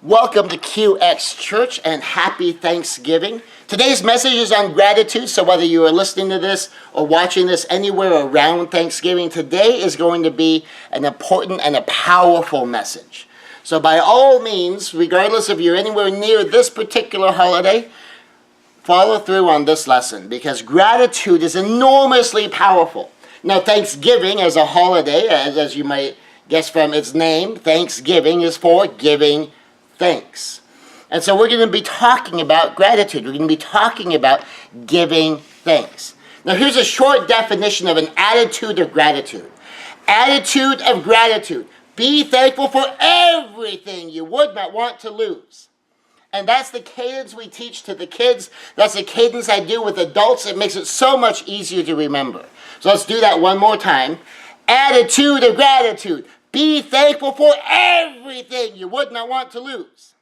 Welcome to QX Church and happy Thanksgiving. Today's message is on gratitude, so whether you are listening to this or watching this anywhere around Thanksgiving, today is going to be an important and a powerful message. So by all means, regardless if you're anywhere near this particular holiday, follow through on this lesson because gratitude is enormously powerful. Now, Thanksgiving as a holiday, as you might guess from its name, Thanksgiving is for giving thanks. And so we're going to be talking about gratitude. We're going to be talking about giving thanks. Now here's a short definition of an attitude of gratitude. Attitude of gratitude. Be thankful for everything you would not want to lose. And that's the cadence we teach to the kids. That's the cadence I do with adults. It makes it so much easier to remember. So let's do that one more time. Attitude of gratitude. Be thankful for everything you would not want to lose.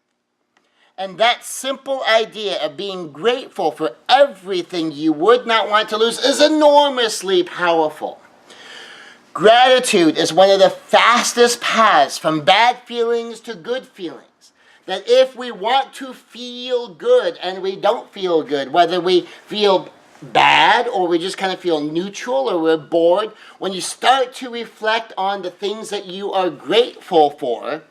And that simple idea of being grateful for everything you would not want to lose is enormously powerful. Gratitude is one of the fastest paths from bad feelings to good feelings. That if we want to feel good and we don't feel good, whether we feel bad or we just kind of feel neutral or we're bored, when you start to reflect on the things that you are grateful for,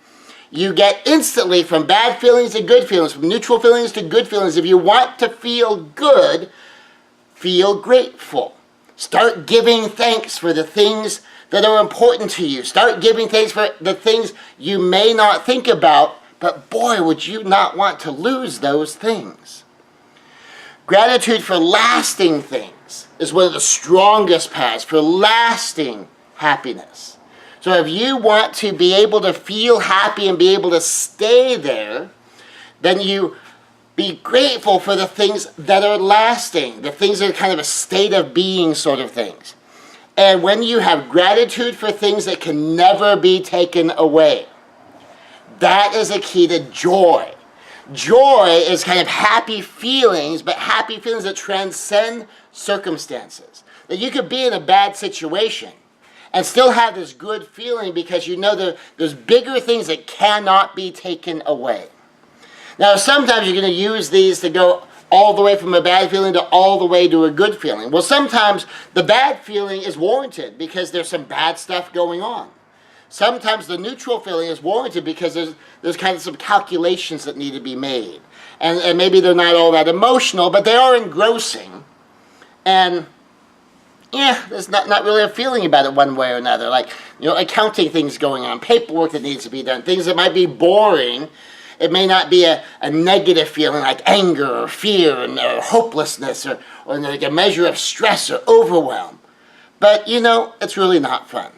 you get instantly from bad feelings to good feelings, from neutral feelings to good feelings. If you want to feel good, feel grateful. Start giving thanks for the things that are important to you. Start giving thanks for the things you may not think about, but boy, would you not want to lose those things. Gratitude for lasting things is one of the strongest paths for lasting happiness. So if you want to be able to feel happy and be able to stay there, then you be grateful for the things that are lasting, the things that are kind of a state of being sort of things. And when you have gratitude for things that can never be taken away, that is a key to joy. Joy is kind of happy feelings, but happy feelings that transcend circumstances. That you could be in a bad situation and still have this good feeling because you know there's bigger things that cannot be taken away. Now, sometimes you're going to use these to go all the way from a bad feeling to all the way to a good feeling. Well, sometimes the bad feeling is warranted because there's some bad stuff going on. Sometimes the neutral feeling is warranted because there's kind of some calculations that need to be made. And maybe they're not all that emotional, but they are engrossing. And yeah, there's not really a feeling about it one way or another. Like, accounting things going on, paperwork that needs to be done, things that might be boring. It may not be a negative feeling like anger or fear or hopelessness or like a measure of stress or overwhelm. But, it's really not fun.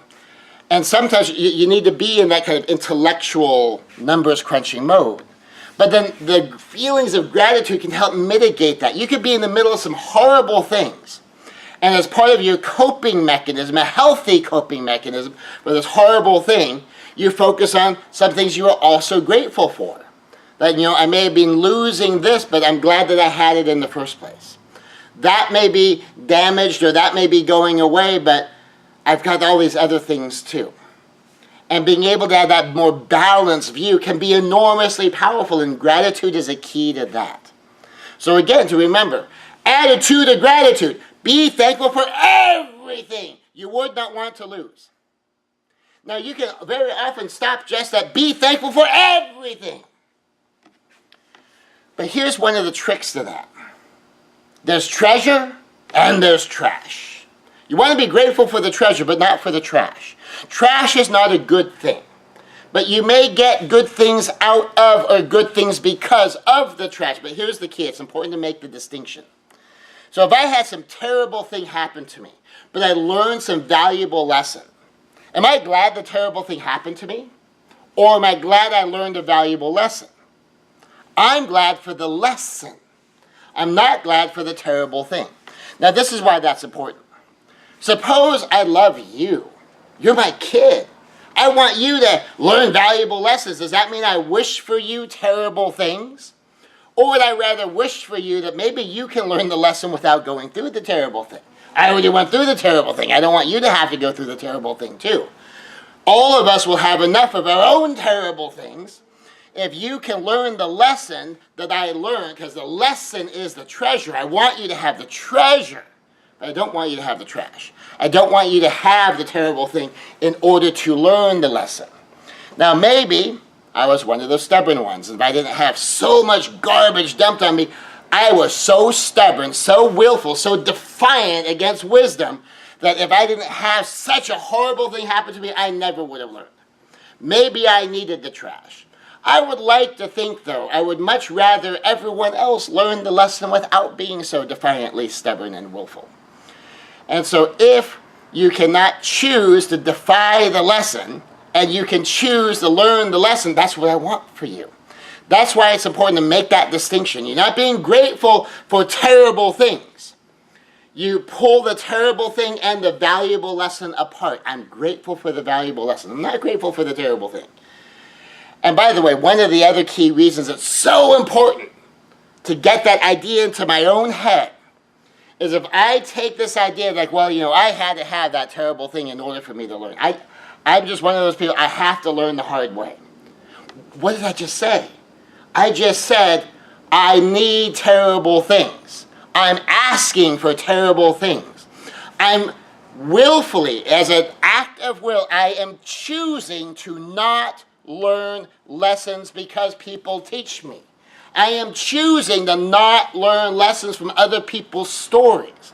And sometimes you need to be in that kind of intellectual numbers crunching mode. But then the feelings of gratitude can help mitigate that. You could be in the middle of some horrible things. And as part of your coping mechanism, a healthy coping mechanism for this horrible thing, you focus on some things you are also grateful for. That, I may have been losing this, but I'm glad that I had it in the first place. That may be damaged or that may be going away, but I've got all these other things too. And being able to have that more balanced view can be enormously powerful, and gratitude is a key to that. So again, to remember, attitude of gratitude. Be thankful for everything you would not want to lose. Now you can very often stop just at be thankful for everything. But here's one of the tricks to that. There's treasure and there's trash. You want to be grateful for the treasure, but not for the trash. Trash is not a good thing. But you may get good things out of or good things because of the trash. But here's the key. It's important to make the distinction. So if I had some terrible thing happen to me, but I learned some valuable lesson, am I glad the terrible thing happened to me? Or am I glad I learned a valuable lesson? I'm glad for the lesson. I'm not glad for the terrible thing. Now this is why that's important. Suppose I love you. You're my kid. I want you to learn valuable lessons. Does that mean I wish for you terrible things? Or would I rather wish for you that maybe you can learn the lesson without going through the terrible thing? I already went through the terrible thing. I don't want you to have to go through the terrible thing too. All of us will have enough of our own terrible things if you can learn the lesson that I learned, because the lesson is the treasure. I want you to have the treasure, but I don't want you to have the trash. I don't want you to have the terrible thing in order to learn the lesson. Now, maybe I was one of those stubborn ones. If I didn't have so much garbage dumped on me, I was so stubborn, so willful, so defiant against wisdom that if I didn't have such a horrible thing happen to me, I never would have learned. Maybe I needed the trash. I would like to think, though, I would much rather everyone else learn the lesson without being so defiantly stubborn and willful. And so if you cannot choose to defy the lesson, and you can choose to learn the lesson, that's what I want for you. That's why it's important to make that distinction. You're not being grateful for terrible things. You pull the terrible thing and the valuable lesson apart. I'm grateful for the valuable lesson. I'm not grateful for the terrible thing. And by the way, one of the other key reasons it's so important to get that idea into my own head is if I take this idea like, well, I had to have that terrible thing in order for me to learn. I'm just one of those people, I have to learn the hard way. What did I just say? I just said, I need terrible things. I'm asking for terrible things. I'm willfully, as an act of will, I am choosing to not learn lessons because people teach me. I am choosing to not learn lessons from other people's stories.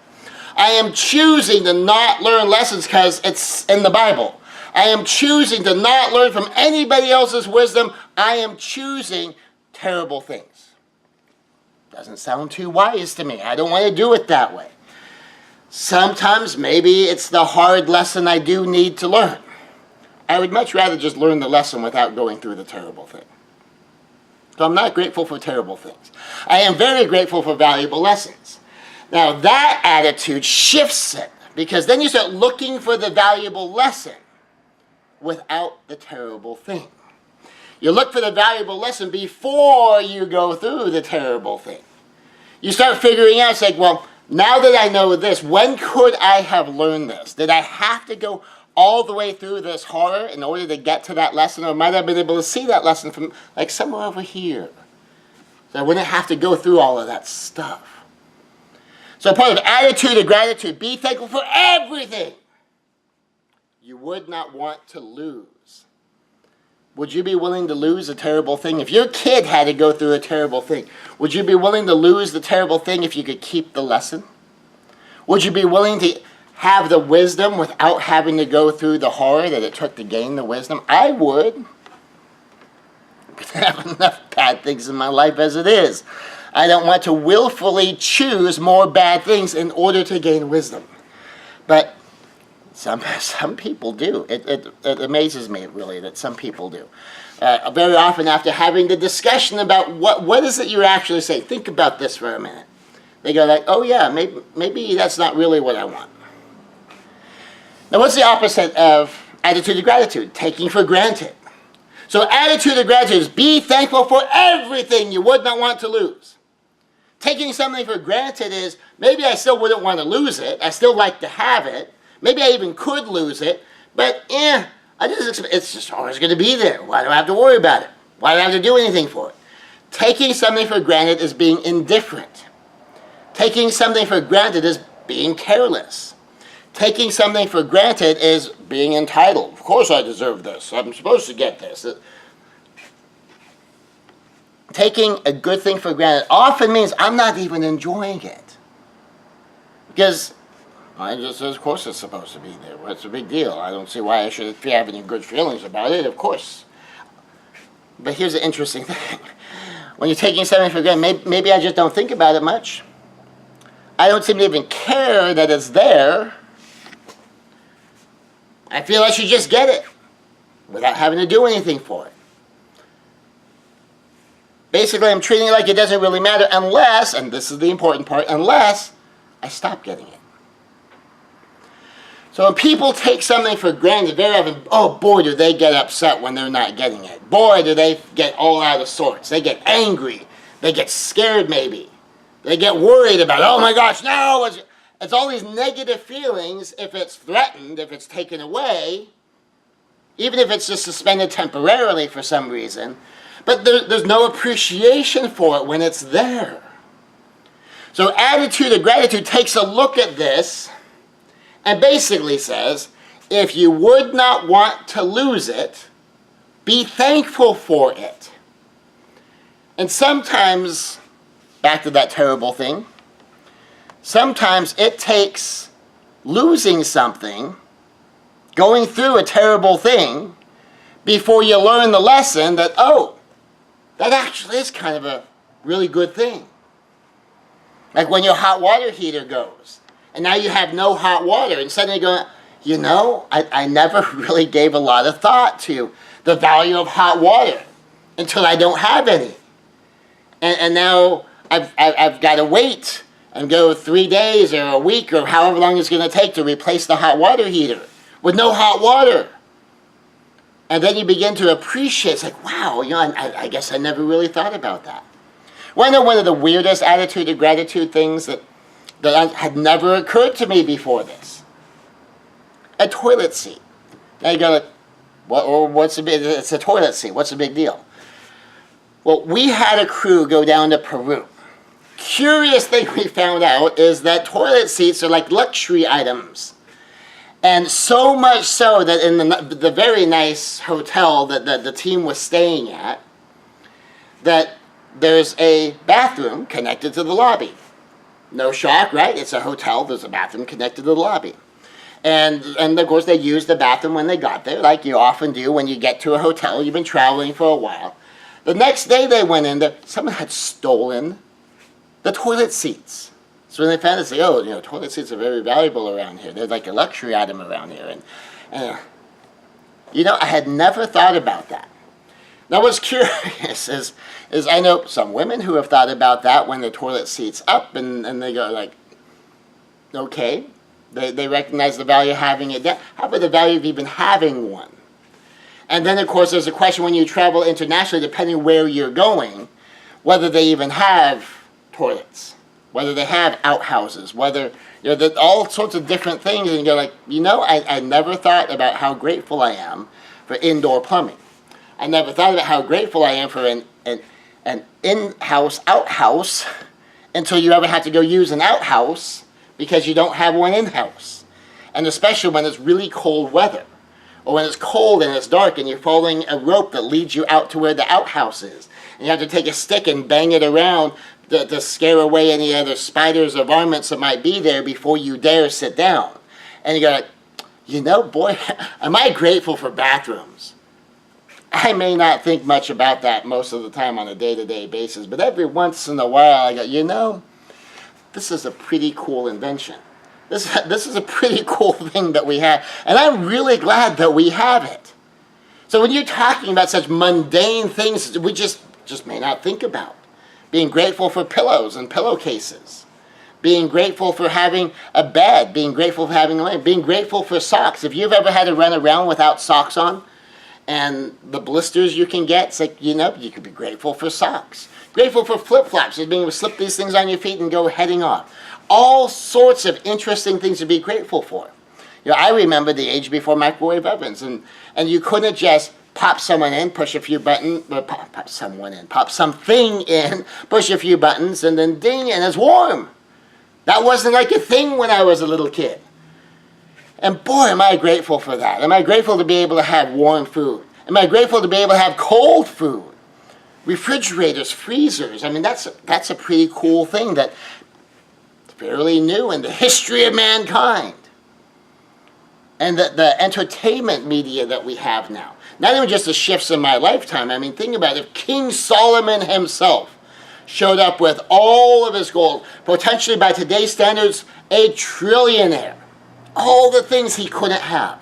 I am choosing to not learn lessons because it's in the Bible. I am choosing to not learn from anybody else's wisdom. I am choosing terrible things. Doesn't sound too wise to me. I don't want to do it that way. Sometimes maybe it's the hard lesson I do need to learn. I would much rather just learn the lesson without going through the terrible thing. So I'm not grateful for terrible things. I am very grateful for valuable lessons. Now that attitude shifts it, because then you start looking for the valuable lesson without the terrible thing. You look for the valuable lesson before you go through the terrible thing. You start figuring out, it's like, well, now that I know this, when could I have learned this? Did I have to go all the way through this horror in order to get to that lesson? Or might I have been able to see that lesson from like somewhere over here? So I wouldn't have to go through all of that stuff. So part of attitude of gratitude, be thankful for everything you would not want to lose. Would you be willing to lose a terrible thing? If your kid had to go through a terrible thing, would you be willing to lose the terrible thing if you could keep the lesson? Would you be willing to have the wisdom without having to go through the horror that it took to gain the wisdom? I would. But I have enough bad things in my life as it is. I don't want to willfully choose more bad things in order to gain wisdom. But some people do. It amazes me, really, that some people do. Very often after having the discussion about what is it you're actually saying, think about this for a minute. They go like, oh yeah, maybe that's not really what I want. Now what's the opposite of attitude of gratitude? Taking for granted. So attitude of gratitude is be thankful for everything you would not want to lose. Taking something for granted is maybe I still wouldn't want to lose it. I still like to have it. Maybe I even could lose it, but it's just always going to be there. Why do I have to worry about it? Why do I have to do anything for it? Taking something for granted is being indifferent. Taking something for granted is being careless. Taking something for granted is being entitled. Of course I deserve this. I'm supposed to get this. Taking a good thing for granted often means I'm not even enjoying it. Because of course it's supposed to be there. What's the big deal? I don't see why I should have any good feelings about it, of course. But here's the interesting thing. When you're taking something for granted, maybe I just don't think about it much. I don't seem to even care that it's there. I feel I should just get it without having to do anything for it. Basically, I'm treating it like it doesn't really matter unless, and this is the important part, unless I stop getting it. So when people take something for granted, very often, oh boy, do they get upset when they're not getting it. Boy, do they get all out of sorts. They get angry. They get scared maybe. They get worried about, oh my gosh, no. It's all these negative feelings if it's threatened, if it's taken away, even if it's just suspended temporarily for some reason. but there's no appreciation for it when it's there. So attitude of gratitude takes a look at this and basically says, if you would not want to lose it, be thankful for it. And sometimes, back to that terrible thing, sometimes it takes losing something, going through a terrible thing, before you learn the lesson that, oh, that actually is kind of a really good thing. Like when your hot water heater goes, and now you have no hot water, and suddenly you go, you know, I never really gave a lot of thought to the value of hot water until I don't have any. And now I've got to wait and go 3 days or a week or however long it's going to take to replace the hot water heater with no hot water. And then you begin to appreciate, it's like, wow, you know, I guess I never really thought about that. Want to know one of the weirdest attitude of gratitude things that had never occurred to me before this? A toilet seat. Now you go, what's the big, it's a toilet seat, what's the big deal? Well, we had a crew go down to Peru. Curious thing we found out is that toilet seats are like luxury items. And so much so that in the very nice hotel that the team was staying at, that there's a bathroom connected to the lobby. No shock, right? It's a hotel, there's a bathroom connected to the lobby. And of course they used the bathroom when they got there, like you often do when you get to a hotel, you've been traveling for a while. The next day they went in there, someone had stolen the toilet seats. So when they found it, they say, oh, you know, toilet seats are very valuable around here. They're like a luxury item around here. And you know, I had never thought about that. Now what's curious is I know some women who have thought about that when the toilet seat's up and they go like, okay, they recognize the value of having it down. How about the value of even having one? And then of course there's a question when you travel internationally, depending where you're going, whether they even have toilets, whether they have outhouses, whether, you know, all sorts of different things, and you're like, you know, I never thought about how grateful I am for indoor plumbing. I never thought about how grateful I am for an in-house outhouse until you ever have to go use an outhouse because you don't have one in-house. And especially when it's really cold weather, or when it's cold and it's dark and you're following a rope that leads you out to where the outhouse is. And you have to take a stick and bang it around to scare away any other spiders or varmints that might be there before you dare sit down. And you go like, you know, boy, am I grateful for bathrooms. I may not think much about that most of the time on a day-to-day basis, but every once in a while I go, you know, this is a pretty cool invention. This is a pretty cool thing that we have, and I'm really glad that we have it. So when you're talking about such mundane things we just may not think about, being grateful for pillows and pillowcases, being grateful for having a bed, being grateful for having a lamp, being grateful for socks. If you've ever had to run around without socks on, and the blisters you can get, it's like, you know, you could be grateful for socks. Grateful for flip-flops, just being able to slip these things on your feet and go heading off. All sorts of interesting things to be grateful for. You know, I remember the age before microwave ovens, and you couldn't just pop someone in, push a few buttons, pop something in, push a few buttons, and then ding, and it's warm. That wasn't like a thing when I was a little kid. And boy, am I grateful for that. Am I grateful to be able to have warm food? Am I grateful to be able to have cold food? Refrigerators, freezers. I mean, that's a pretty cool thing that's fairly new in the history of mankind. And the entertainment media that we have now. Not even just the shifts in my lifetime. I mean, think about it. If King Solomon himself showed up with all of his gold, potentially by today's standards, a trillionaire. All the things he couldn't have.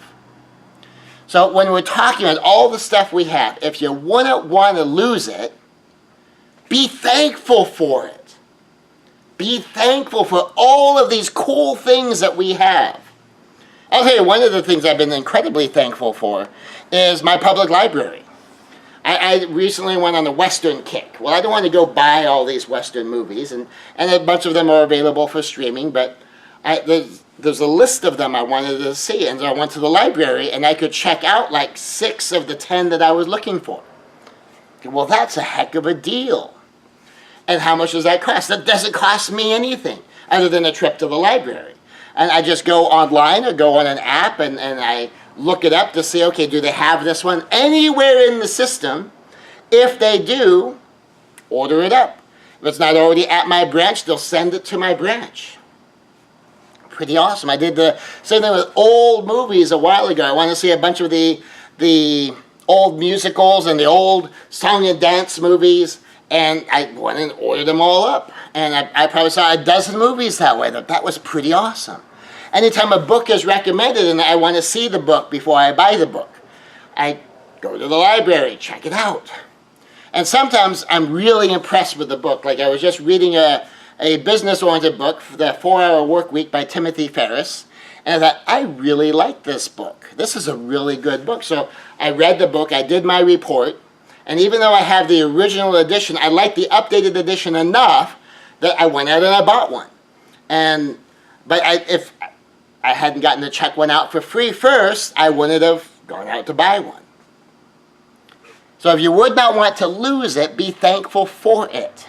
So when we're talking about all the stuff we have, if you wouldn't want to lose it, be thankful for it. Be thankful for all of these cool things that we have. I'll tell you, one of the things I've been incredibly thankful for is my public library. I recently went on a Western kick. Well, I don't want to go buy all these Western movies, and a bunch of them are available for streaming, but there's a list of them I wanted to see, and so I went to the library, and I could check out like 6 of the 10 that I was looking for. Well, that's a heck of a deal. And how much does that cost? That doesn't cost me anything other than a trip to the library. And I just go online or go on an app and I look it up to see, okay, do they have this one anywhere in the system? If they do, order it up. If it's not already at my branch, they'll send it to my branch. Pretty awesome. I did the same thing with old movies a while ago. I want to see a bunch of the old musicals and the old song and dance movies. And I went and ordered them all up. And I probably saw a dozen movies that way. That was pretty awesome. Anytime a book is recommended and I want to see the book before I buy the book, I go to the library, check it out. And sometimes I'm really impressed with the book. Like I was just reading a business-oriented book, The 4-Hour Workweek by Timothy Ferriss. And I thought, I really like this book. This is a really good book. So I read the book, I did my report. And even though I have the original edition, I like the updated edition enough that I went out and I bought one. But if I hadn't gotten to check one out for free first, I wouldn't have gone out to buy one. So if you would not want to lose it, be thankful for it.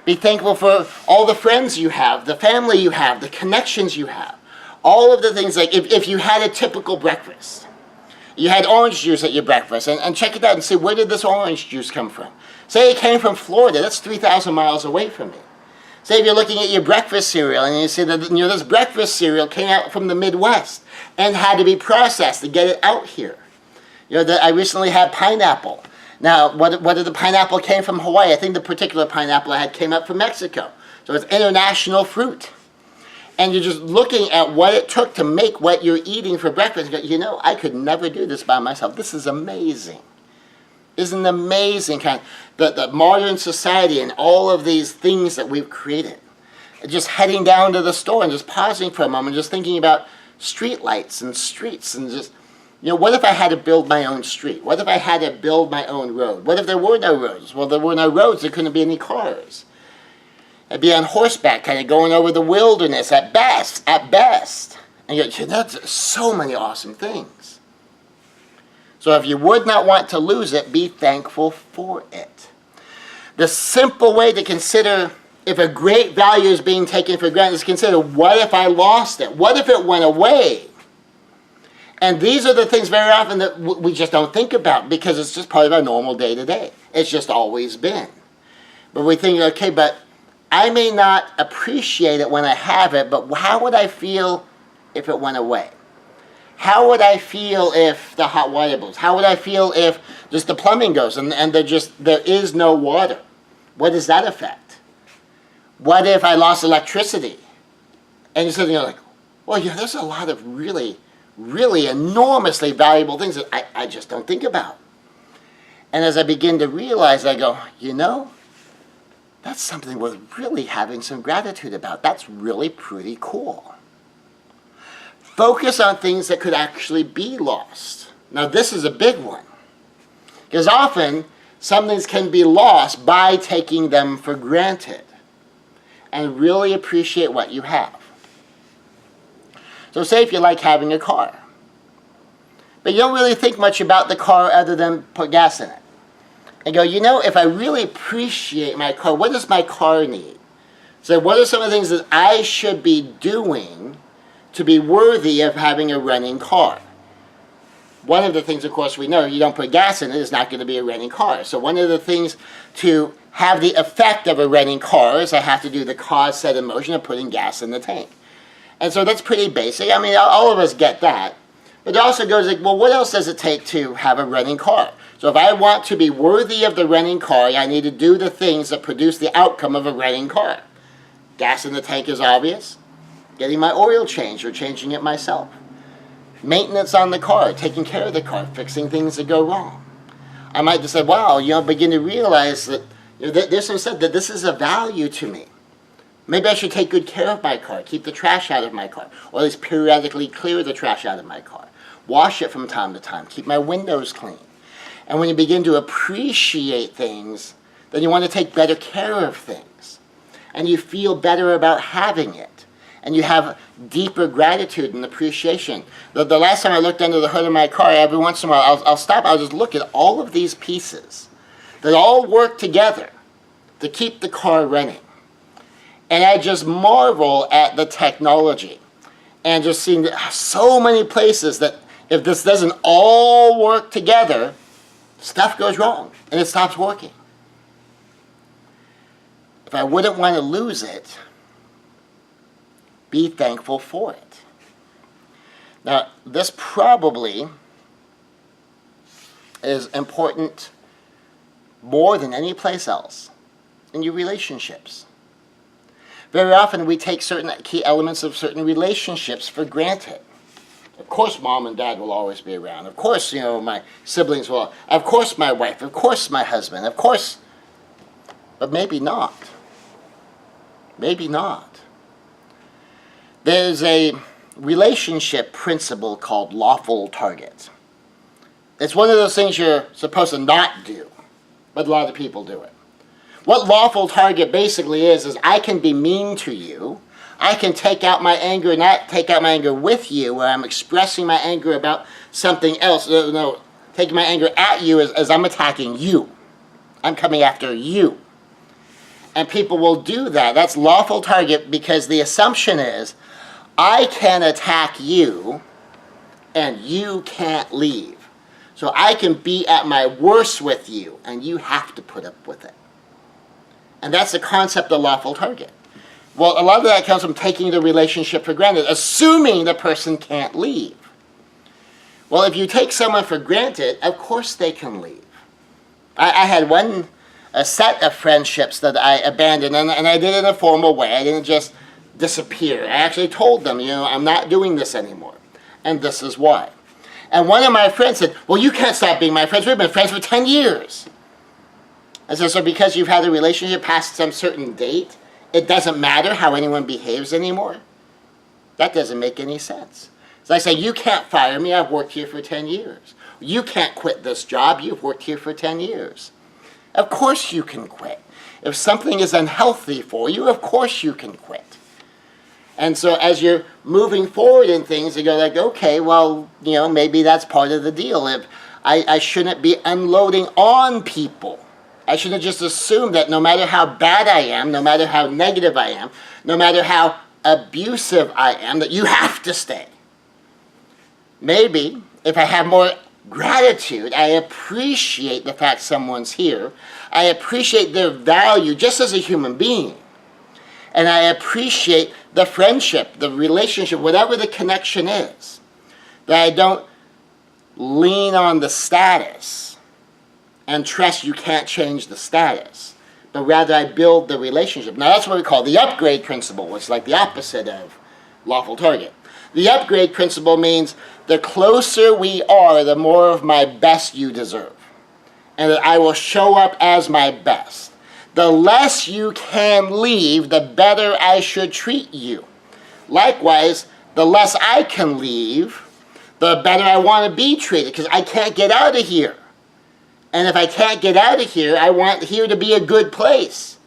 Be thankful for all the friends you have, the family you have, the connections you have. All of the things, like if you had a typical breakfast. You had orange juice at your breakfast, and check it out and see, where did this orange juice come from? Say it came from Florida, that's 3,000 miles away from me. Say if you're looking at your breakfast cereal, and you see that this breakfast cereal came out from the Midwest and had to be processed to get it out here. I recently had pineapple. Now, what if the pineapple came from Hawaii? I think the particular pineapple I had came up from Mexico. So it's international fruit. And you're just looking at what it took to make what you're eating for breakfast. You go, I could never do this by myself. This is amazing. Isn't it amazing kind of the modern society and all of these things that we've created? Just heading down to the store and just pausing for a moment, just thinking about street lights and streets and just, what if I had to build my own street? What if I had to build my own road? What if there were no roads? Well, there were no roads, there couldn't be any cars. I'd be on horseback, kind of going over the wilderness at best. And that's so many awesome things. So if you would not want to lose it, be thankful for it. The simple way to consider if a great value is being taken for granted is consider, what if I lost it? What if it went away? And these are the things very often that we just don't think about because it's just part of our normal day-to-day. It's just always been. But we think, okay, but I may not appreciate it when I have it, but how would I feel if it went away? How would I feel if the hot water goes? How would I feel if just the plumbing goes and there is no water? What does that affect? What if I lost electricity? And you're like, well, there's a lot of really, really enormously valuable things that I just don't think about. And as I begin to realize, I go, that's something worth really having some gratitude about. That's really pretty cool. Focus on things that could actually be lost. Now, this is a big one. Because often, some things can be lost by taking them for granted. And really appreciate what you have. So say if you like having a car. But you don't really think much about the car other than put gas in it. And go, if I really appreciate my car, what does my car need? So what are some of the things that I should be doing to be worthy of having a running car? One of the things, of course, we know you don't put gas in it, it's not going to be a running car. So one of the things to have the effect of a running car is I have to do the cause, set, and motion of putting gas in the tank. And so that's pretty basic. I mean, all of us get that. But it also goes like, well, what else does it take to have a running car? So if I want to be worthy of the running car, I need to do the things that produce the outcome of a running car. Gas in the tank is obvious. Getting my oil changed or changing it myself. Maintenance on the car, taking care of the car, fixing things that go wrong. I might just say, wow, begin to realize that there's some said that this is a value to me. Maybe I should take good care of my car, keep the trash out of my car, or at least periodically clear the trash out of my car. Wash it from time to time, keep my windows clean. And when you begin to appreciate things, then you want to take better care of things. And you feel better about having it. And you have deeper gratitude and appreciation. The last time I looked under the hood of my car, every once in a while, I'll stop, I'll just look at all of these pieces that all work together to keep the car running. And I just marvel at the technology and just seeing so many places that if this doesn't all work together, stuff goes wrong and it stops working. If I wouldn't want to lose it, be thankful for it. Now, this probably is important more than any place else in your relationships. Very often we take certain key elements of certain relationships for granted. Of course, mom and dad will always be around. Of course, my siblings will. Of course, my wife. Of course, my husband. Of course. But maybe not. Maybe not. There's a relationship principle called lawful target. It's one of those things you're supposed to not do, but a lot of people do it. What lawful target basically is I can be mean to you. I can take out my anger, not take out my anger with you, where I'm expressing my anger about something else. No, taking my anger at you as I'm attacking you. I'm coming after you. And people will do that. That's lawful target because the assumption is I can attack you and you can't leave. So I can be at my worst with you and you have to put up with it. And that's the concept of lawful target. Well, a lot of that comes from taking the relationship for granted, assuming the person can't leave. Well, if you take someone for granted, of course they can leave. I had a set of friendships that I abandoned, and I did it in a formal way. I didn't just disappear. I actually told them, I'm not doing this anymore, and this is why. And one of my friends said, well, you can't stop being my friends. We've been friends for 10 years. I said, so because you've had a relationship past some certain date, it doesn't matter how anyone behaves anymore? That doesn't make any sense. So I say, you can't fire me. I've worked here for 10 years. You can't quit this job. You've worked here for 10 years. Of course you can quit. If something is unhealthy for you, of course you can quit. And so as you're moving forward in things, you go like, okay, well, maybe that's part of the deal. If I shouldn't be unloading on people. I shouldn't just assume that no matter how bad I am, no matter how negative I am, no matter how abusive I am, that you have to stay. Maybe if I have more gratitude, I appreciate the fact someone's here. I appreciate their value just as a human being. And I appreciate the friendship, the relationship, whatever the connection is. That I don't lean on the status and trust you can't change the status, but rather I build the relationship. Now that's what we call the upgrade principle, which is like the opposite of lawful target. The upgrade principle means the closer we are, the more of my best you deserve, and that I will show up as my best. The less you can leave, the better I should treat you. Likewise, the less I can leave, the better I want to be treated, because I can't get out of here. And if I can't get out of here, I want here to be a good place.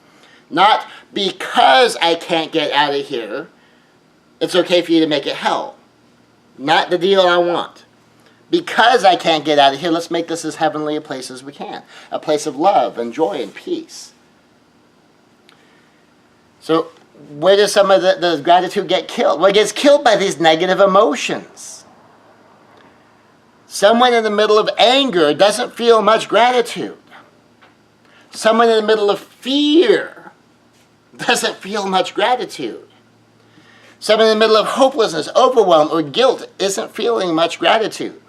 Not because I can't get out of here, it's okay for you to make it hell. Not the deal I want. Because I can't get out of here, let's make this as heavenly a place as we can. A place of love and joy and peace. So where does some of the gratitude get killed? Well, it gets killed by these negative emotions. Someone in the middle of anger doesn't feel much gratitude. Someone in the middle of fear doesn't feel much gratitude. Someone in the middle of hopelessness, overwhelm, or guilt isn't feeling much gratitude.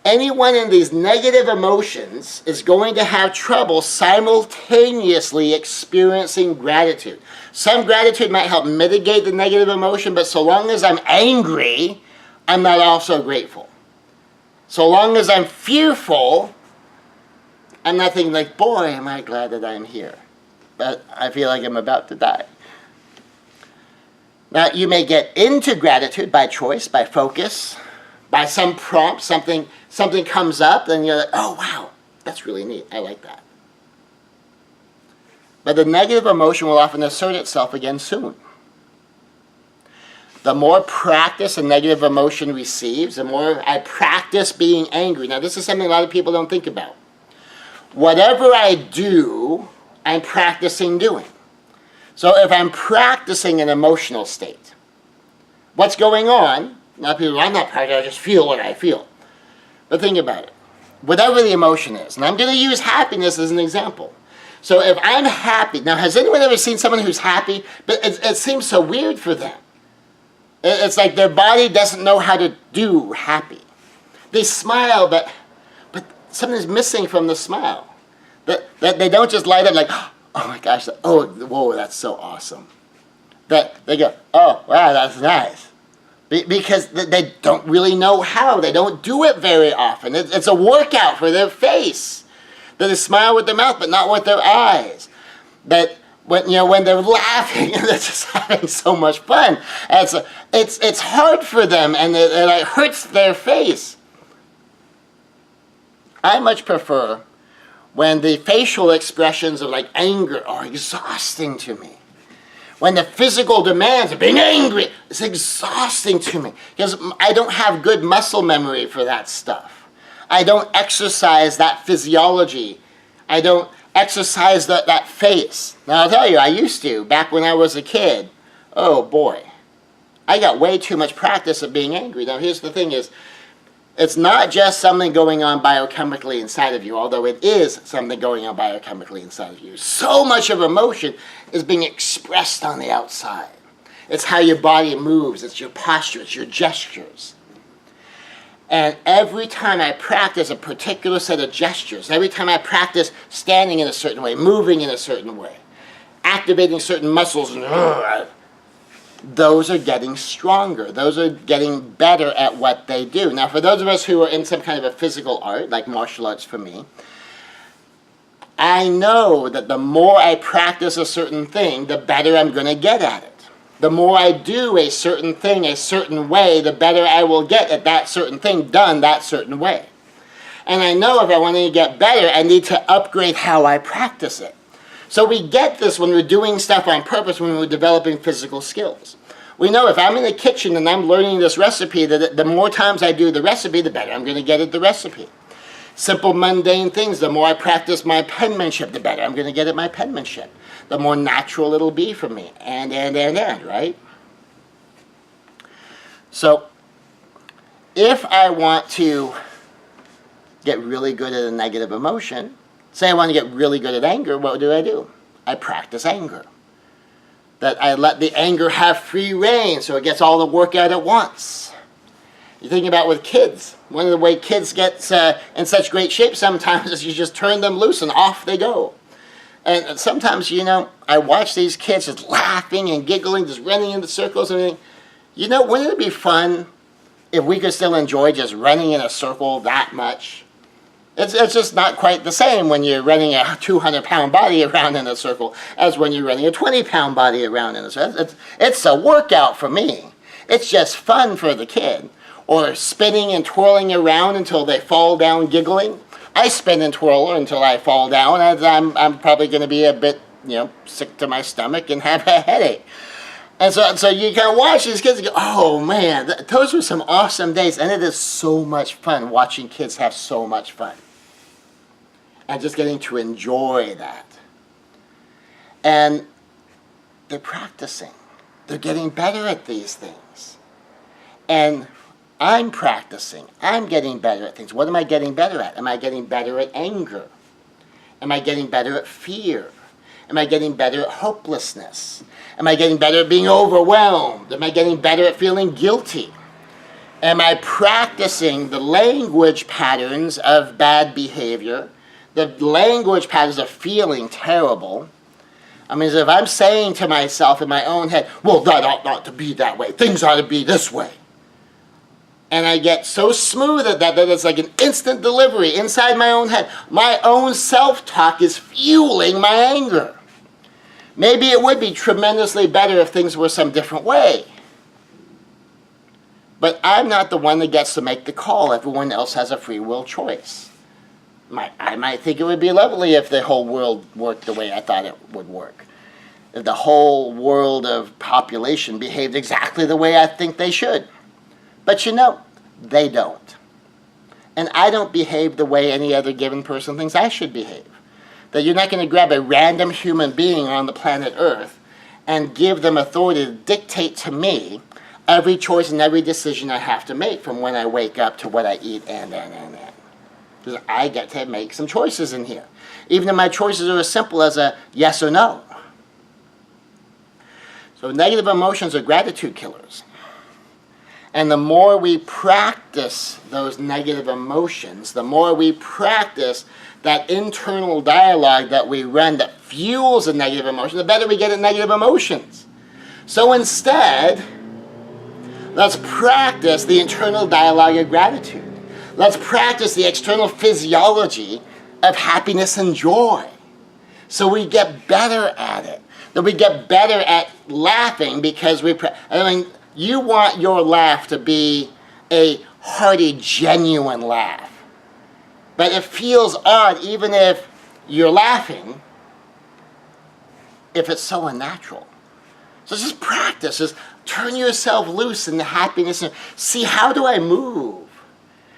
Anyone in these negative emotions is going to have trouble simultaneously experiencing gratitude. Some gratitude might help mitigate the negative emotion, but so long as I'm angry, I'm not also grateful. So long as I'm fearful, I'm not thinking like, boy, am I glad that I'm here. But I feel like I'm about to die. Now, you may get into gratitude by choice, by focus, by some prompt, something comes up, and you're like, oh, wow, that's really neat. I like that. But the negative emotion will often assert itself again soon. The more practice a negative emotion receives, the more I practice being angry. Now, this is something a lot of people don't think about. whatever I do, I'm practicing doing. So if I'm practicing an emotional state, what's going on? Not people, I'm not practicing, I just feel what I feel. But think about it. Whatever the emotion is, and I'm going to use happiness as an example. So if I'm happy, now has anyone ever seen someone who's happy, but it seems so weird for them? It's like their body doesn't know how to do happy. They smile, but something's missing from the smile. That they don't just light up like, oh my gosh, oh, whoa, that's so awesome. That they go, oh, wow, that's nice. Because they don't really know how. They don't do it very often. It's a workout for their face. That they smile with their mouth, but not with their eyes. That when they're laughing, they're just having so much fun. It's hard for them, and it hurts their face. I much prefer when the facial expressions of like anger are exhausting to me. When the physical demands of being angry is exhausting to me. Because I don't have good muscle memory for that stuff. I don't exercise that physiology. I don't exercise that face. Now I'll tell you, I used to, back when I was a kid. Oh boy. I got way too much practice of being angry. Now here's the thing is, it's not just something going on biochemically inside of you, although it is something going on biochemically inside of you. So much of emotion is being expressed on the outside. It's how your body moves, it's your posture, it's your gestures. And every time I practice a particular set of gestures, every time I practice standing in a certain way, moving in a certain way, activating certain muscles, those are getting stronger. Those are getting better at what they do. Now, for those of us who are in some kind of a physical art, like martial arts for me, I know that the more I practice a certain thing, the better I'm going to get at it. The more I do a certain thing a certain way, the better I will get at that certain thing done that certain way. And I know if I want to get better, I need to upgrade how I practice it. So we get this when we're doing stuff on purpose, when we're developing physical skills. We know if I'm in the kitchen and I'm learning this recipe, that the more times I do the recipe, the better I'm going to get at the recipe. Simple, mundane things, the more I practice my penmanship, the better I'm going to get at my penmanship. The more natural it'll be for me, and, right? So, if I want to get really good at a negative emotion, say I want to get really good at anger, what do? I practice anger. That I let the anger have free reign so it gets all the work out at once. You think about with kids. One of the way kids get in such great shape sometimes is you just turn them loose and off they go. And sometimes, I watch these kids just laughing and giggling, just running into circles and everything. Wouldn't it be fun if we could still enjoy just running in a circle that much? It's just not quite the same when you're running a 200-pound body around in a circle as when you're running a 20-pound body around in a circle. It's a workout for me. It's just fun for the kid. Or spinning and twirling around until they fall down giggling. I spin and twirl until I fall down, and I'm probably going to be a bit, sick to my stomach and have a headache. And so you can watch these kids and go, oh man, those were some awesome days. And it is so much fun watching kids have so much fun. And just getting to enjoy that. And they're practicing. They're getting better at these things. And I'm practicing. I'm getting better at things. What am I getting better at? Am I getting better at anger? Am I getting better at fear? Am I getting better at hopelessness? Am I getting better at being overwhelmed? Am I getting better at feeling guilty? Am I practicing the language patterns of bad behavior, the language patterns of feeling terrible? I mean, if I'm saying to myself in my own head, well, that ought not to be that way. Things ought to be this way. And I get so smooth at that it's like an instant delivery inside my own head. My own self-talk is fueling my anger. Maybe it would be tremendously better if things were some different way. But I'm not the one that gets to make the call. Everyone else has a free will choice. I might think it would be lovely if the whole world worked the way I thought it would work. If the whole world of population behaved exactly the way I think they should. But they don't. and I don't behave the way any other given person thinks I should behave. That you're not going to grab a random human being on the planet Earth and give them authority to dictate to me every choice and every decision I have to make, from when I wake up to what I eat and. Because I get to make some choices in here. Even if my choices are as simple as a yes or no. So negative emotions are gratitude killers. And the more we practice those negative emotions, the more we practice that internal dialogue that we run that fuels a negative emotion, the better we get at negative emotions. So instead, let's practice the internal dialogue of gratitude. Let's practice the external physiology of happiness and joy. So we get better at it. That we get better at laughing because you want your laugh to be a hearty, genuine laugh. But it feels odd even if you're laughing, if it's so unnatural. So just practice. Just turn yourself loose in the happiness and see, how do I move?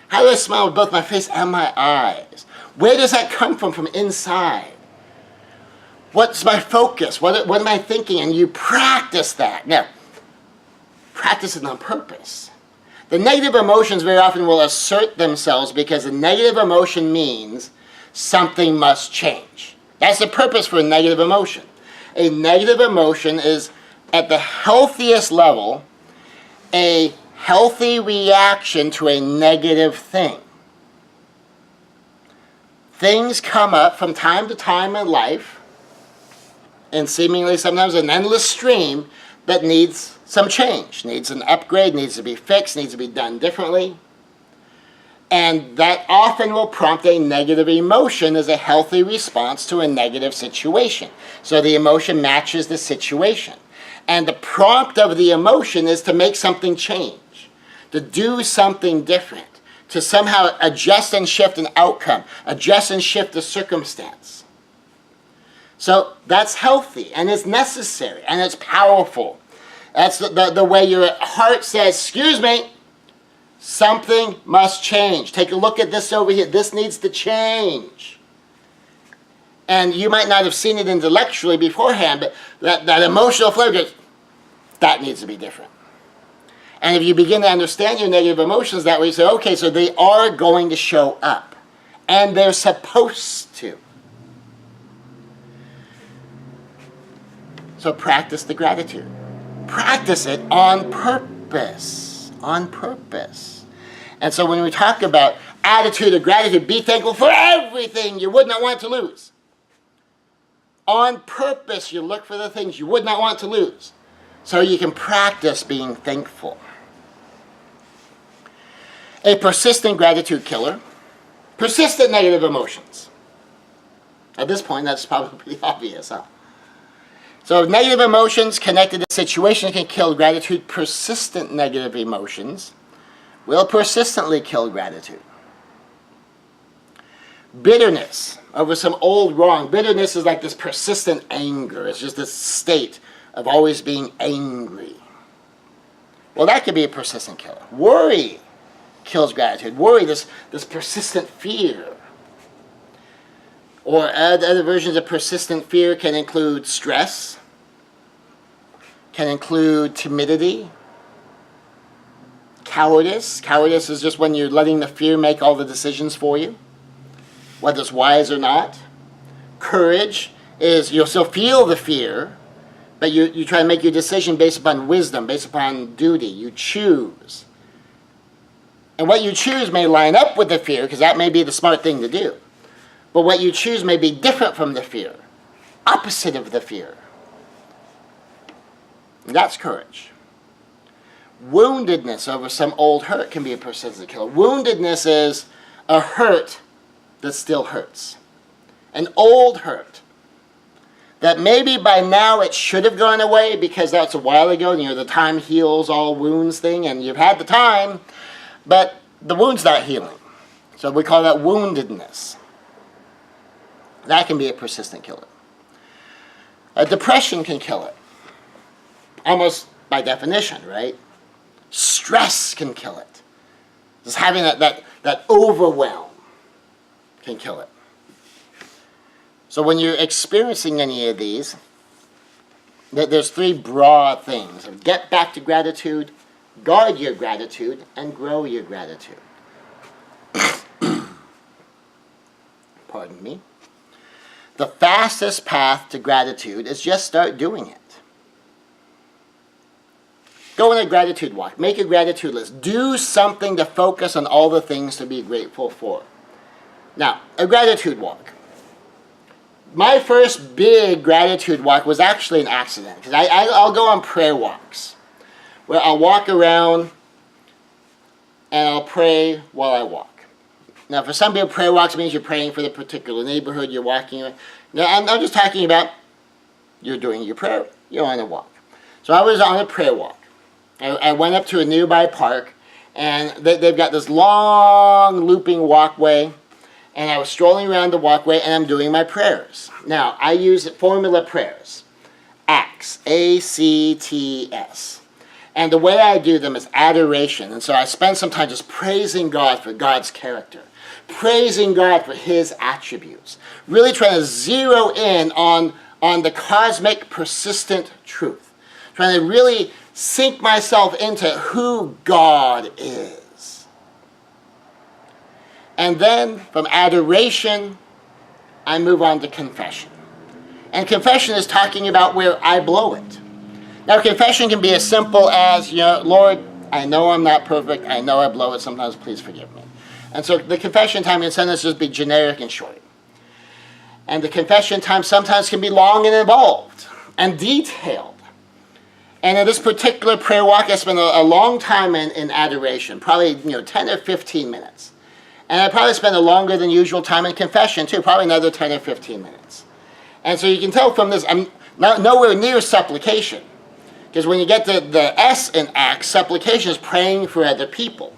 How do I smile with both my face and my eyes? Where does that come from inside? What's my focus? What am I thinking? And you practice that. Now, practice it on purpose. The negative emotions very often will assert themselves because a negative emotion means something must change. That's the purpose for a negative emotion. A negative emotion is, at the healthiest level, a healthy reaction to a negative thing. Things come up from time to time in life, and seemingly sometimes an endless stream, that needs some change, needs an upgrade, needs to be fixed, needs to be done differently. And that often will prompt a negative emotion as a healthy response to a negative situation. So the emotion matches the situation. And the prompt of the emotion is to make something change, to do something different, to somehow adjust and shift an outcome, adjust and shift a circumstance. So that's healthy, and it's necessary, and it's powerful. That's the way your heart says, excuse me, something must change. Take a look at this over here. This needs to change. And you might not have seen it intellectually beforehand, but that emotional flow goes, that needs to be different. And if you begin to understand your negative emotions that way, you say, okay, so they are going to show up. And they're supposed to. So practice the gratitude. Practice it on purpose. On purpose. And so when we talk about attitude of gratitude, be thankful for everything you would not want to lose. On purpose, you look for the things you would not want to lose, so you can practice being thankful. A persistent gratitude killer, persistent negative emotions. At this point, that's probably pretty obvious, huh? So negative emotions connected to situations can kill gratitude. Persistent negative emotions will persistently kill gratitude. Bitterness over some old wrong. Bitterness is like this persistent anger. It's just this state of always being angry. Well, that could be a persistent killer. Worry kills gratitude. Worry, this persistent fear. Or other versions of persistent fear can include stress, can include timidity, cowardice. Cowardice is just when you're letting the fear make all the decisions for you, whether it's wise or not. Courage is you'll still feel the fear, but you try to make your decision based upon wisdom, based upon duty. You choose. And what you choose may line up with the fear, because that may be the smart thing to do. But what you choose may be different from the fear, opposite of the fear. And that's courage. Woundedness over some old hurt can be a persistent killer. Woundedness is a hurt that still hurts. An old hurt that maybe by now it should have gone away because that's a while ago, and the time heals all wounds thing, and you've had the time, but the wound's not healing. So we call that woundedness. That can be a persistent killer. Depression can kill it. Almost by definition, right? Stress can kill it. Just having that that overwhelm can kill it. So when you're experiencing any of these, there's three broad things. Get back to gratitude, guard your gratitude, and grow your gratitude. Pardon me. The fastest path to gratitude is just start doing it. Go on a gratitude walk. Make a gratitude list. Do something to focus on all the things to be grateful for. Now, a gratitude walk. My first big gratitude walk was actually an accident. Because I'll go on prayer walks, where I'll walk around and I'll pray while I walk. Now, for some people, prayer walks means you're praying for the particular neighborhood you're walking in. Now, I'm just talking about you're doing your prayer. You're on a walk. So I was on a prayer walk. I went up to a nearby park, and they've got this long looping walkway, and I was strolling around the walkway, and I'm doing my prayers. Now, I use formula prayers. ACTS. A-C-T-S. And the way I do them is adoration. And so I spend some time just praising God for God's character, praising God for His attributes, really trying to zero in on the cosmic persistent truth, trying to really sink myself into who God is. And then from adoration, I move on to confession. And confession is talking about where I blow it. Now, confession can be as simple as, Lord, I know I'm not perfect. I know I blow it sometimes. Please forgive me. And so the confession time can sometimes just be generic and short. And the confession time sometimes can be long and involved and detailed. And in this particular prayer walk, I spent a long time in adoration, probably 10 or 15 minutes. And I probably spent a longer than usual time in confession too, probably another 10 or 15 minutes. And so you can tell from this, I'm nowhere near supplication. Because when you get to the S in ACTS, supplication is praying for other people.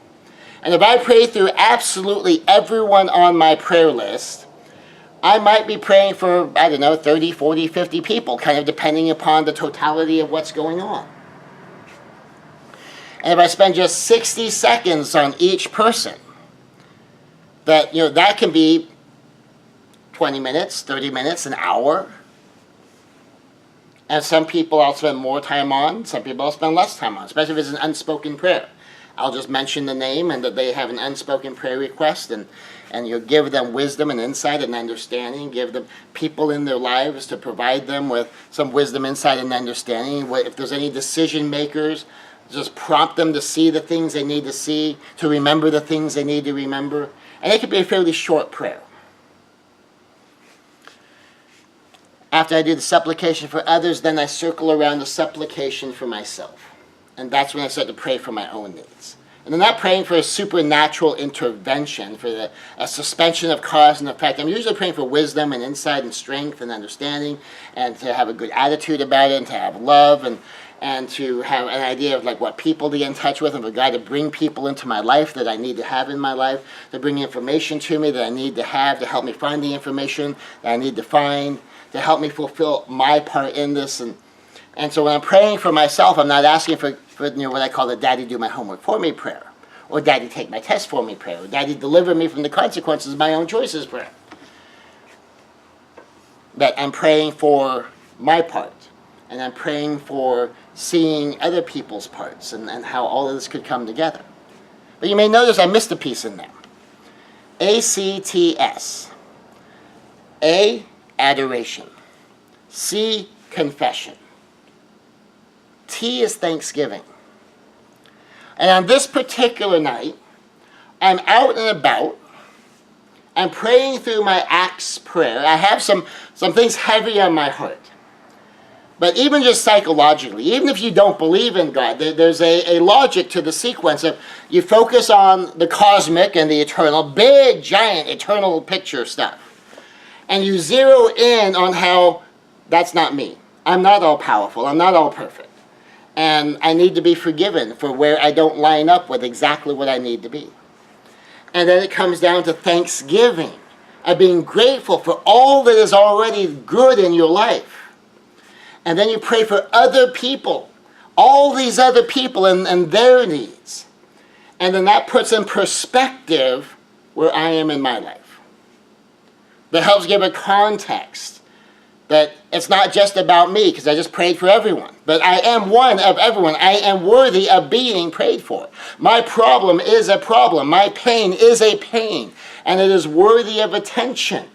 And if I pray through absolutely everyone on my prayer list, I might be praying for, 30, 40, 50 people, kind of depending upon the totality of what's going on. And if I spend just 60 seconds on each person, that can be 20 minutes, 30 minutes, an hour. And some people I'll spend more time on, some people I'll spend less time on, especially if it's an unspoken prayer. I'll just mention the name and that they have an unspoken prayer request, and you'll give them wisdom and insight and understanding, give them people in their lives to provide them with some wisdom, insight, and understanding. If there's any decision makers, just prompt them to see the things they need to see, to remember the things they need to remember. And it could be a fairly short prayer. After I do the supplication for others, then I circle around the supplication for myself. And that's when I start to pray for my own needs. And I'm not praying for a supernatural intervention, for a suspension of cause and effect. I'm usually praying for wisdom and insight and strength and understanding, and to have a good attitude about it, and to have love, and to have an idea of what people to get in touch with, and for God to bring people into my life that I need to have in my life, to bring information to me that I need to have, to help me find the information that I need to find, to help me fulfill my part in this. And so when I'm praying for myself, I'm not asking for what I call the Daddy do my homework for me prayer, or Daddy take my test for me prayer, or Daddy deliver me from the consequences of my own choices prayer. But I'm praying for my part, and I'm praying for seeing other people's parts, and how all of this could come together. But you may notice I missed a piece in there. ACTS. A, adoration. C, confession. T is thanksgiving. And on this particular night, I'm out and about. I'm praying through my ACTS prayer. I have some things heavy on my heart. But even just psychologically, even if you don't believe in God, there's a logic to the sequence of you focus on the cosmic and the eternal, big, giant, eternal picture stuff. And you zero in on how that's not me. I'm not all powerful. I'm not all perfect. And I need to be forgiven for where I don't line up with exactly what I need to be. And then it comes down to thanksgiving, of being grateful for all that is already good in your life. And then you pray for other people, all these other people and their needs. And then that puts in perspective where I am in my life. That helps give a context that it's not just about me, because I just prayed for everyone. But I am one of everyone. I am worthy of being prayed for. My problem is a problem. My pain is a pain. And it is worthy of attention.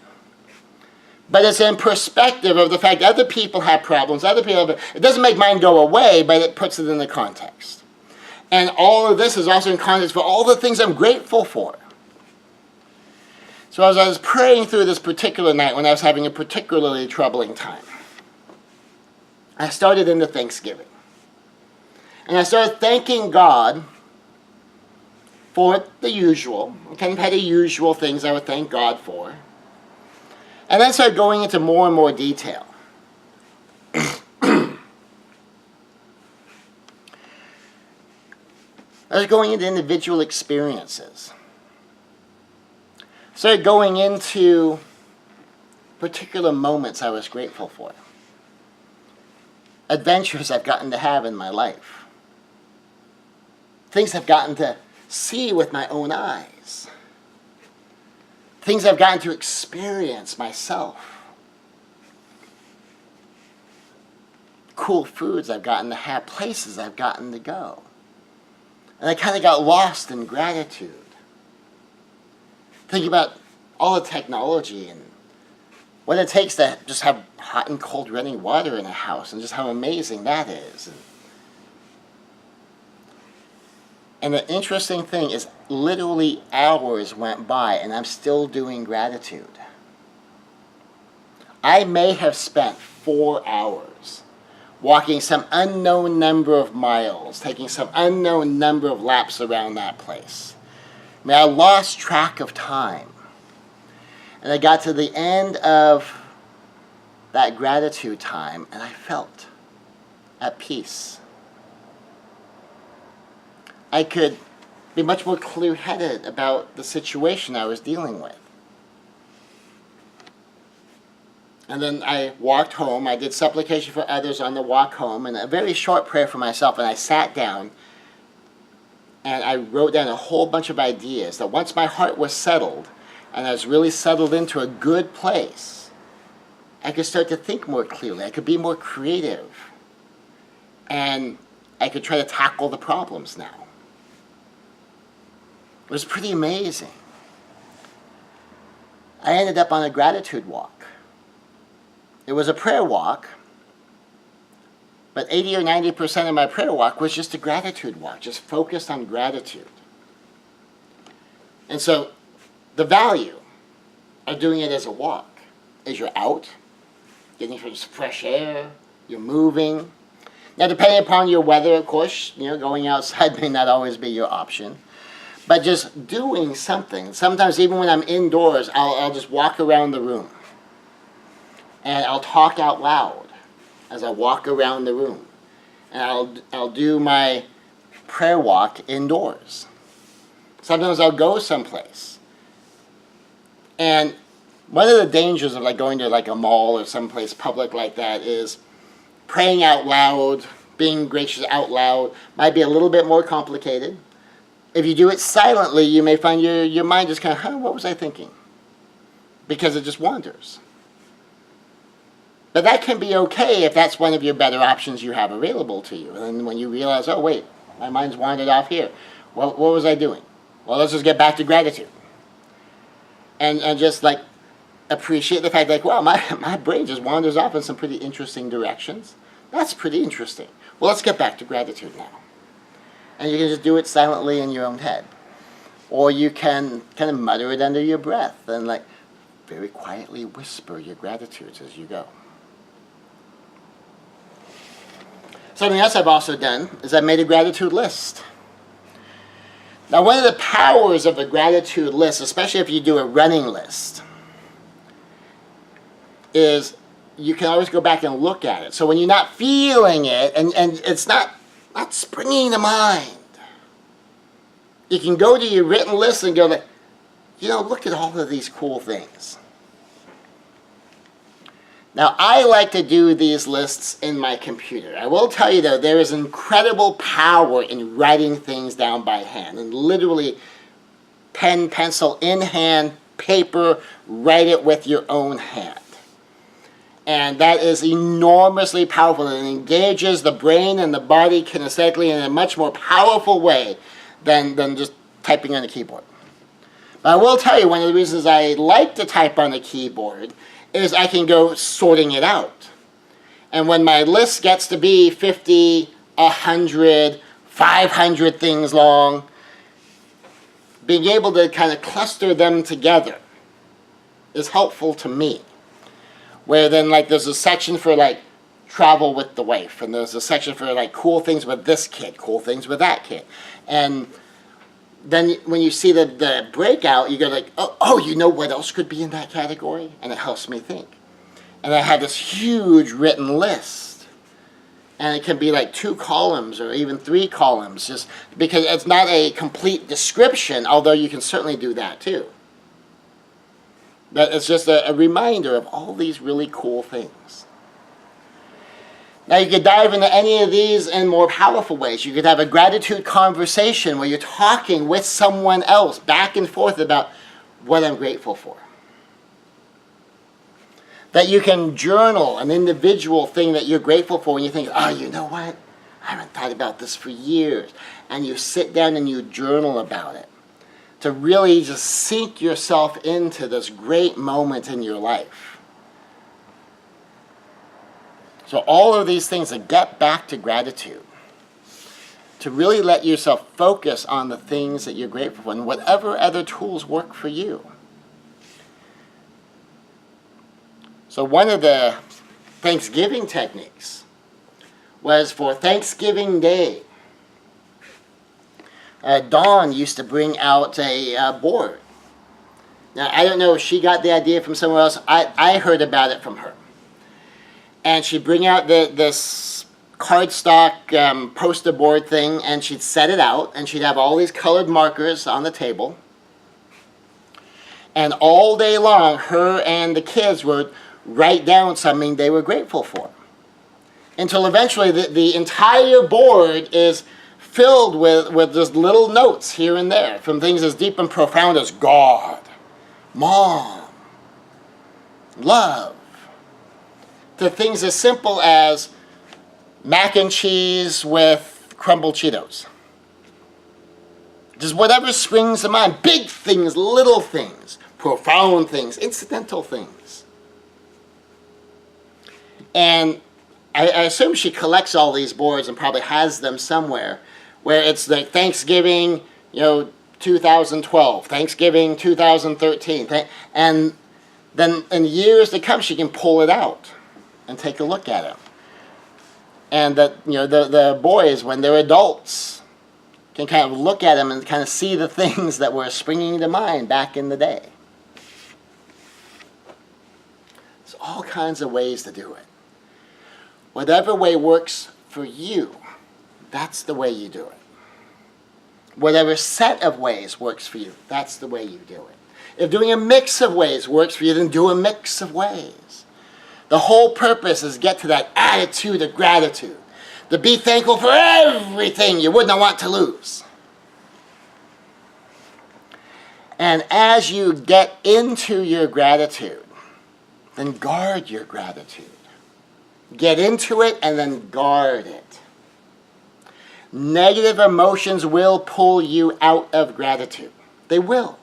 But it's in perspective of the fact that other people have problems. Other people have, it doesn't make mine go away, but it puts it in the context. And all of this is also in context for all the things I'm grateful for. So as I was praying through this particular night when I was having a particularly troubling time, I started into Thanksgiving. And I started thanking God for the usual. I kind of had the usual things I would thank God for. And then started going into more and more detail. I was going into individual experiences. Started going into particular moments I was grateful for. Adventures I've gotten to have in my life. Things I've gotten to see with my own eyes. Things I've gotten to experience myself. Cool foods I've gotten to have, places I've gotten to go. And I kind of got lost in gratitude. Think about all the technology and what it takes to just have hot and cold running water in a house, and just how amazing that is. And the interesting thing is, literally hours went by and I'm still doing gratitude. I may have spent 4 hours walking some unknown number of miles, taking some unknown number of laps around that place. I mean, I lost track of time. And I got to the end of that gratitude time and I felt at peace. I could be much more clear-headed about the situation I was dealing with. And then I walked home. I did supplication for others on the walk home and a very short prayer for myself. And I sat down and I wrote down a whole bunch of ideas that once my heart was settled and I was really settled into a good place, I could start to think more clearly. I could be more creative. And I could try to tackle the problems now. It was pretty amazing. I ended up on a gratitude walk. It was a prayer walk, but 80 or 90% of my prayer walk was just a gratitude walk, just focused on gratitude. And so the value of doing it as a walk is you're out, getting some fresh air, you're moving. Now, depending upon your weather, of course, going outside may not always be your option. But just doing something. Sometimes even when I'm indoors, I'll just walk around the room. And I'll talk out loud as I walk around the room. And I'll do my prayer walk indoors. Sometimes I'll go someplace. And one of the dangers of going to a mall or someplace public like that is praying out loud, being gracious out loud might be a little bit more complicated. If you do it silently, you may find your mind just kind of, what was I thinking? Because it just wanders. But that can be okay if that's one of your better options you have available to you. And when you realize, oh wait, my mind's wandered off here. What was I doing? Well, let's just get back to gratitude. And just appreciate the fact wow, my brain just wanders off in some pretty interesting directions. That's pretty interesting. Well, let's get back to gratitude now. And you can just do it silently in your own head. Or you can kind of mutter it under your breath and very quietly whisper your gratitudes as you go. Something else I've also done is I've made a gratitude list. Now, one of the powers of a gratitude list, especially if you do a running list, is you can always go back and look at it. So when you're not feeling it and it's not springing to mind, you can go to your written list and go look at all of these cool things. Now, I like to do these lists in my computer. I will tell you, though, there is incredible power in writing things down by hand. And literally, pen, pencil in hand, paper, write it with your own hand. And that is enormously powerful. It engages the brain and the body kinesthetically in a much more powerful way than just typing on a keyboard. But I will tell you, one of the reasons I like to type on a keyboard is I can go sorting it out. And when my list gets to be 50, 100, 500 things long, being able to kind of cluster them together is helpful to me. Where then, like, there's a section for, like, travel with the wife, and there's a section for, like, cool things with this kid, cool things with that kid. And then when you see the breakout, you go like, oh, you know what else could be in that category? And it helps me think. And I have this huge written list. And it can be like 2 columns or even 3 columns, just because it's not a complete description, although you can certainly do that too. But it's just a reminder of all these really cool things. Now, you could dive into any of these in more powerful ways. You could have a gratitude conversation where you're talking with someone else back and forth about what I'm grateful for. That you can journal an individual thing that you're grateful for, and you think, oh, you know what? I haven't thought about this for years. And you sit down and you journal about it to really just sink yourself into this great moment in your life. So all of these things that get back to gratitude, to really let yourself focus on the things that you're grateful for and whatever other tools work for you. So one of the Thanksgiving techniques was for Thanksgiving Day. Dawn used to bring out a board. Now, I don't know if she got the idea from somewhere else. I heard about it from her. And she'd bring out this cardstock poster board thing, and she'd set it out, and she'd have all these colored markers on the table. And all day long, her and the kids would write down something they were grateful for. Until eventually the entire board is filled with just little notes here and there, from things as deep and profound as God, Mom, love, to things as simple as mac and cheese with crumbled Cheetos. Just whatever springs to mind. Big things, little things, profound things, incidental things. And I assume she collects all these boards and probably has them somewhere, where it's like Thanksgiving, 2012, Thanksgiving 2013, and then in years to come she can pull it out and take a look at it. And that the boys, when they're adults, can kind of look at them and kind of see the things that were springing to mind back in the day. There's all kinds of ways to do it. Whatever way works for you, that's the way you do it. Whatever set of ways works for you, that's the way you do it. If doing a mix of ways works for you, then do a mix of ways. The whole purpose is get to that attitude of gratitude. To be thankful for everything you would not want to lose. And as you get into your gratitude, then guard your gratitude. Get into it and then guard it. Negative emotions will pull you out of gratitude. They will.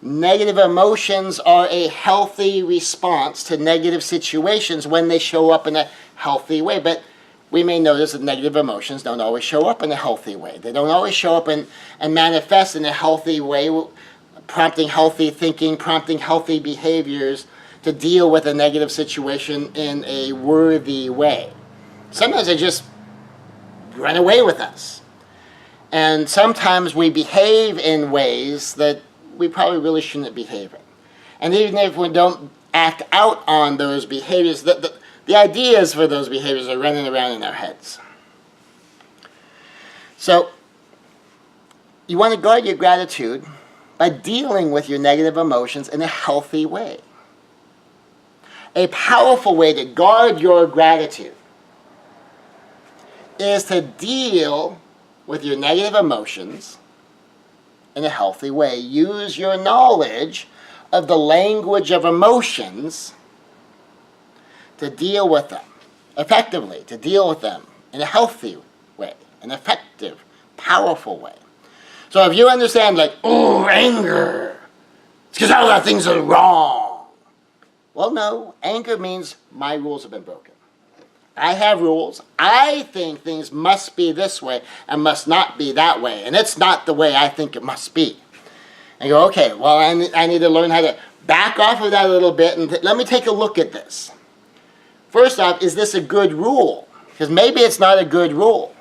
Negative emotions are a healthy response to negative situations when they show up in a healthy way. But we may notice that negative emotions don't always show up in a healthy way. They don't always show up and manifest in a healthy way, prompting healthy thinking, prompting healthy behaviors to deal with a negative situation in a worthy way. Sometimes they just run away with us. And sometimes we behave in ways that we probably really shouldn't behave in. And even if we don't act out on those behaviors, the ideas for those behaviors are running around in our heads. So, you want to guard your gratitude by dealing with your negative emotions in a healthy way. A powerful way to guard your gratitude is to deal with your negative emotions in a healthy way. Use your knowledge of the language of emotions to deal with them effectively, to deal with them in a healthy way, an effective, powerful way. So if you understand, like, oh, anger, it's because all that things are wrong. Well, no, anger means my rules have been broken. I have rules. I think things must be this way and must not be that way. And it's not the way I think it must be. And you go, okay, well, I need to learn how to back off of that a little bit and let me take a look at this. First off, is this a good rule? Because maybe it's not a good rule.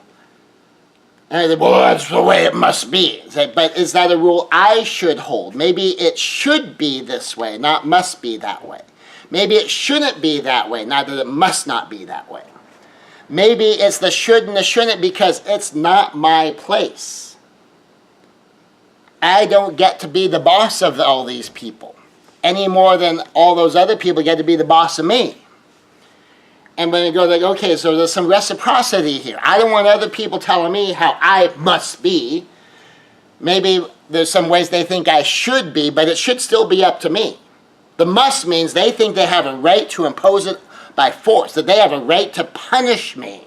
And I say, well, that's the way it must be. But is that a rule I should hold? Maybe it should be this way, not must be that way. Maybe it shouldn't be that way, not that it must not be that way. Maybe it's the should and the shouldn't because it's not my place. I don't get to be the boss of all these people any more than all those other people get to be the boss of me. And when you go like, okay, so there's some reciprocity here. I don't want other people telling me how I must be. Maybe there's some ways they think I should be, but it should still be up to me. The must means they think they have a right to impose it by force, that they have a right to punish me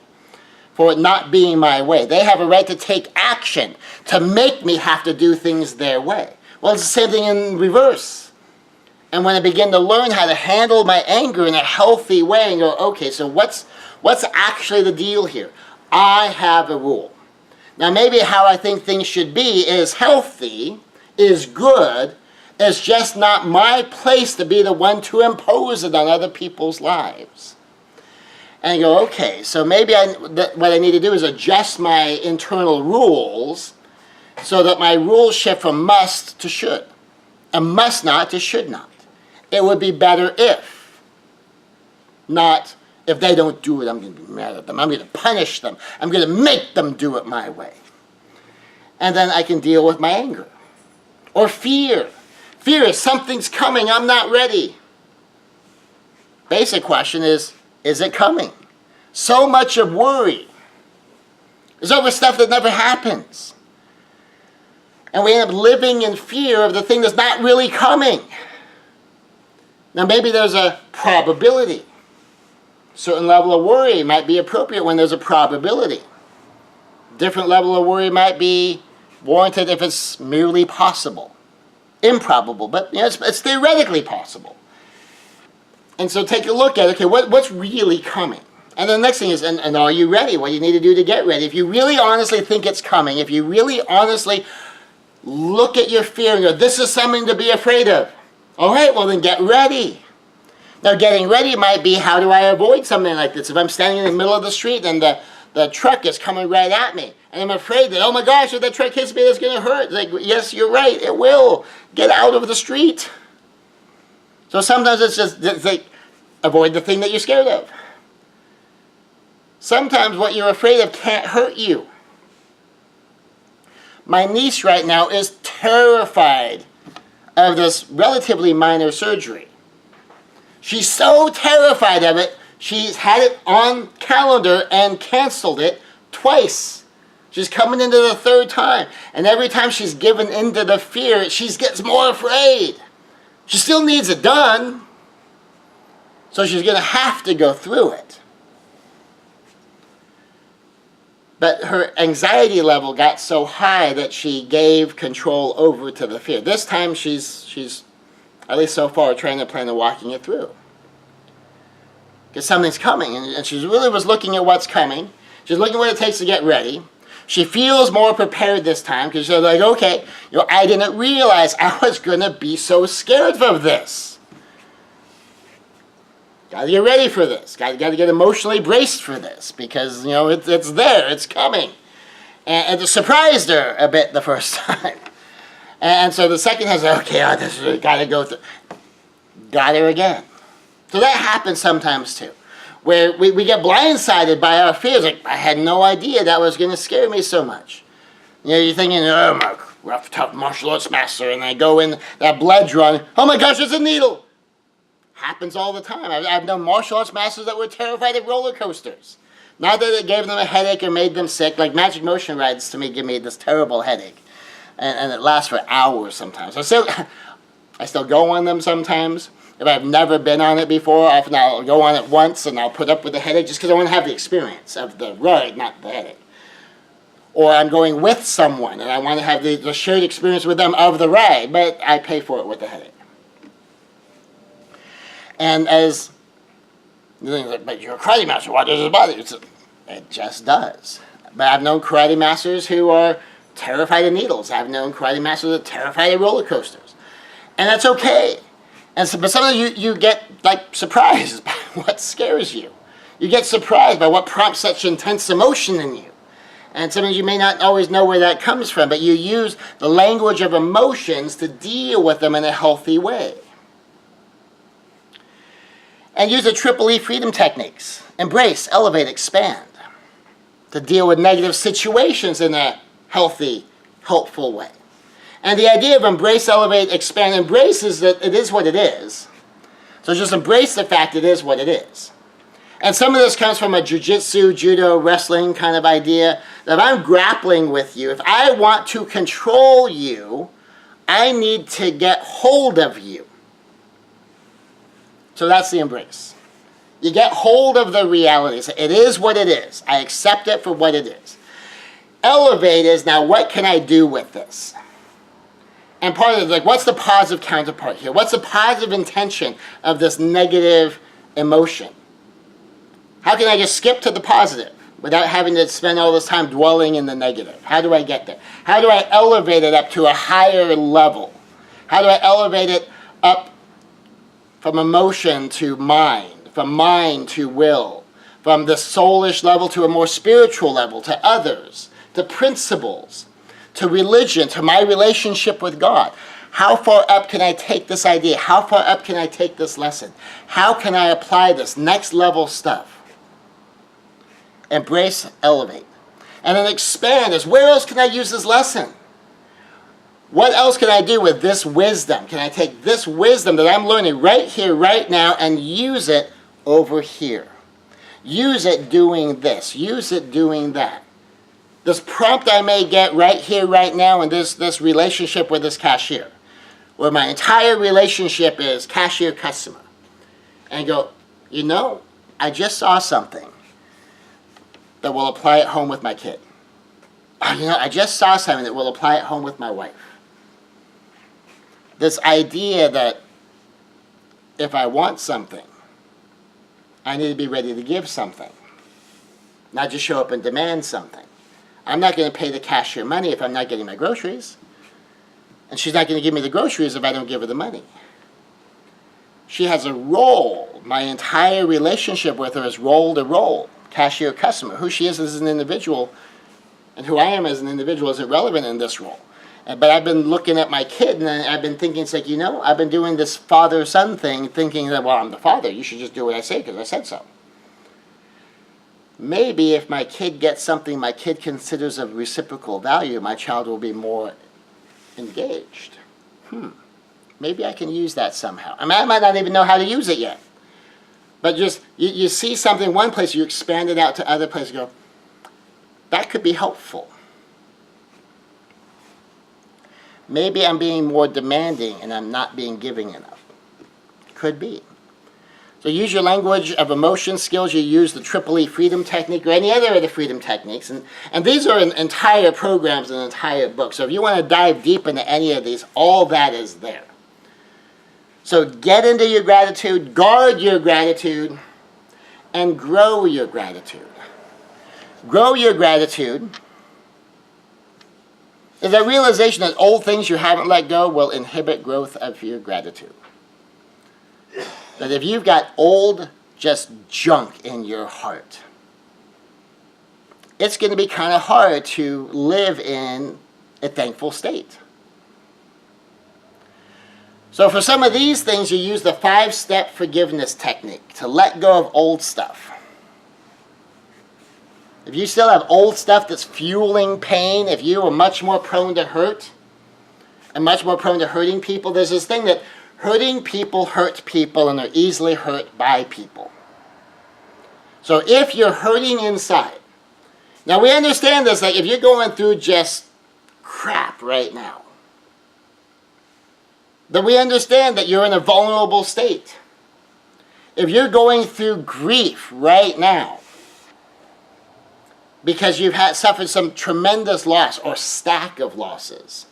for it not being my way. They have a right to take action, to make me have to do things their way. Well, it's the same thing in reverse. And when I begin to learn how to handle my anger in a healthy way and go, okay, so what's actually the deal here? I have a rule. Now maybe how I think things should be is healthy, is good, it's just not my place to be the one to impose it on other people's lives. And you go, okay, so maybe what I need to do is adjust my internal rules so that my rules shift from must to should, and must not to should not. It would be better if, not if they don't do it, I'm going to be mad at them. I'm going to punish them. I'm going to make them do it my way. And then I can deal with my anger. Or fear. Fear is something's coming, I'm not ready. Basic question is it coming? So much of worry is over stuff that never happens. And we end up living in fear of the thing that's not really coming. Now maybe there's a probability. A certain level of worry might be appropriate when there's a probability. Different level of worry might be warranted if it's merely possible. Improbable, but it's theoretically possible. And so take a look at, okay, what's really coming? And the next thing is, and are you ready? What do you need to do to get ready? If you really honestly think it's coming, if you really honestly look at your fear and go, this is something to be afraid of. All right, well then get ready. Now getting ready might be, how do I avoid something like this? If I'm standing in the middle of the street and the truck is coming right at me, and I'm afraid that, oh my gosh, if that truck hits me, that's going to hurt. Like, yes, you're right, it will. Get out of the street. So sometimes it's like, avoid the thing that you're scared of. Sometimes what you're afraid of can't hurt you. My niece right now is terrified of this relatively minor surgery. She's so terrified of it, she's had it on calendar and canceled it twice. She's coming into the third time. And every time she's given into the fear, she gets more afraid. She still needs it done. So she's going to have to go through it. But her anxiety level got so high that she gave control over to the fear. This time she's at least so far, trying to plan on walking it through. Because something's coming, and she really was looking at what's coming. She's looking at what it takes to get ready. She feels more prepared this time, because she's like, okay, I didn't realize I was going to be so scared of this. Got to get ready for this. Got to get emotionally braced for this, because, it's there, it's coming. And it surprised her a bit the first time. And so the second has, okay, this is got to go through. Got her again. So that happens sometimes too, where we get blindsided by our fears. Like, I had no idea that was going to scare me so much. You're thinking, oh, I'm a rough, tough martial arts master, and I go in, that blood drawing, oh my gosh, it's a needle. Happens all the time. I've known martial arts masters that were terrified of roller coasters. Not that it gave them a headache or made them sick. Like Magic Motion rides to me give me this terrible headache. And it lasts for hours sometimes. I still go on them sometimes. If I've never been on it before, often I'll go on it once and I'll put up with the headache just because I want to have the experience of the ride, not the headache. Or I'm going with someone and I want to have the shared experience with them of the ride, but I pay for it with the headache. And as, but you're a karate master, why does it bother you? It just does. But I've known karate masters who are terrified of needles. I've known karate masters that are terrified of roller coasters. And that's okay. And so, but sometimes you get like surprised by what scares you. You get surprised by what prompts such intense emotion in you. And sometimes you may not always know where that comes from, but you use the language of emotions to deal with them in a healthy way. And use the Triple E freedom techniques. Embrace, elevate, expand. To deal with negative situations in a healthy, helpful way. And the idea of embrace, elevate, expand, embrace is that it is what it is. So just embrace the fact it is what it is. And some of this comes from a jiu-jitsu, judo, wrestling kind of idea. That if I'm grappling with you, if I want to control you, I need to get hold of you. So that's the embrace. You get hold of the realities. It is what it is. I accept it for what it is. Elevate is, now what can I do with this? And part of it is like, what's the positive counterpart here? What's the positive intention of this negative emotion? How can I just skip to the positive without having to spend all this time dwelling in the negative? How do I get there? How do I elevate it up to a higher level? How do I elevate it up from emotion to mind, from mind to will, from the soulish level to a more spiritual level, to others, to principles, to religion, to my relationship with God? How far up can I take this idea? How far up can I take this lesson? How can I apply this next level stuff? Embrace, elevate. And then expand is, where else can I use this lesson? What else can I do with this wisdom? Can I take this wisdom that I'm learning right here, right now, and use it over here? Use it doing this. Use it doing that. This prompt I may get right here, right now, in this relationship with this cashier, where my entire relationship is cashier-customer. And go, you know, I just saw something that will apply at home with my kid. You know, I just saw something that will apply at home with my wife. This idea that if I want something, I need to be ready to give something. Not just show up and demand something. I'm not going to pay the cashier money if I'm not getting my groceries. And she's not going to give me the groceries if I don't give her the money. She has a role. My entire relationship with her is role to role. Cashier customer. Who she is as an individual and who I am as an individual is irrelevant in this role. But I've been looking at my kid and I've been thinking, it's like, you know, I've been doing this father-son thing thinking that, well, I'm the father. You should just do what I say because I said so. Maybe if my kid gets something my kid considers of reciprocal value, my child will be more engaged. Maybe I can use that somehow. I mean, I might not even know how to use it yet. But just, you see something one place, you expand it out to other places, go, that could be helpful. Maybe I'm being more demanding and I'm not being giving enough. Could be. So use your language of emotion skills. You use the Triple E freedom technique or any other of the freedom techniques. And these are entire programs and entire books. So if you want to dive deep into any of these, all that is there. So get into your gratitude, guard your gratitude, and grow your gratitude. Grow your gratitude is a realization that old things you haven't let go will inhibit growth of your gratitude. That if you've got old, just junk in your heart, it's going to be kind of hard to live in a thankful state. So for some of these things, you use the 5-step forgiveness technique to let go of old stuff. If you still have old stuff that's fueling pain, if you are much more prone to hurt and much more prone to hurting people, there's this thing that Hurting people hurt people and are easily hurt by people. So if you're hurting inside, now we understand this, like if you're going through just crap right now, then we understand that you're in a vulnerable state. If you're going through grief right now, because you've suffered some tremendous loss or stack of losses,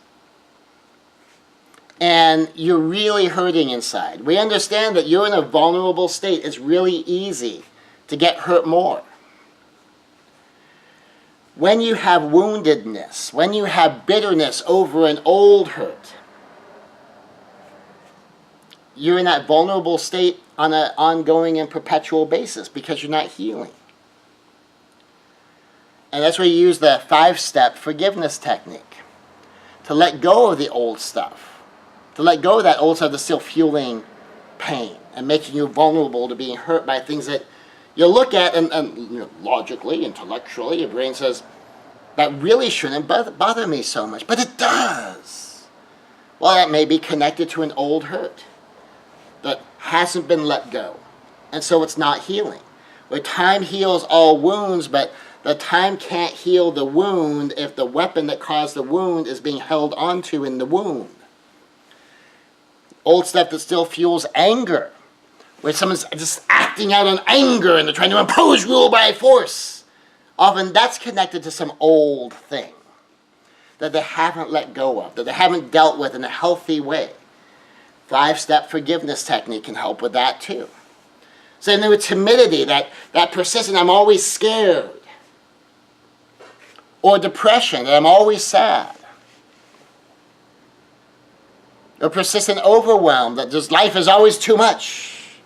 and you're really hurting inside, we understand that you're in a vulnerable state. It's really easy to get hurt more. When you have woundedness, when you have bitterness over an old hurt, you're in that vulnerable state on an ongoing and perpetual basis because you're not healing. And that's where you use the 5-step forgiveness technique to let go of the old stuff, to let go of that old stuff that's still fueling pain and making you vulnerable to being hurt by things that you look at and you know, logically, intellectually, your brain says, that really shouldn't bother me so much, but it does. Well, that may be connected to an old hurt that hasn't been let go, and so it's not healing. Where time heals all wounds, but the time can't heal the wound if the weapon that caused the wound is being held onto in the wound. Old stuff that still fuels anger, where someone's just acting out on anger and they're trying to impose rule by force. Often that's connected to some old thing that they haven't let go of, that they haven't dealt with in a healthy way. 5-step forgiveness technique can help with that too. Same thing with timidity, that persistent, I'm always scared. Or depression, that I'm always sad. Or persistent overwhelm, that just life is always too much.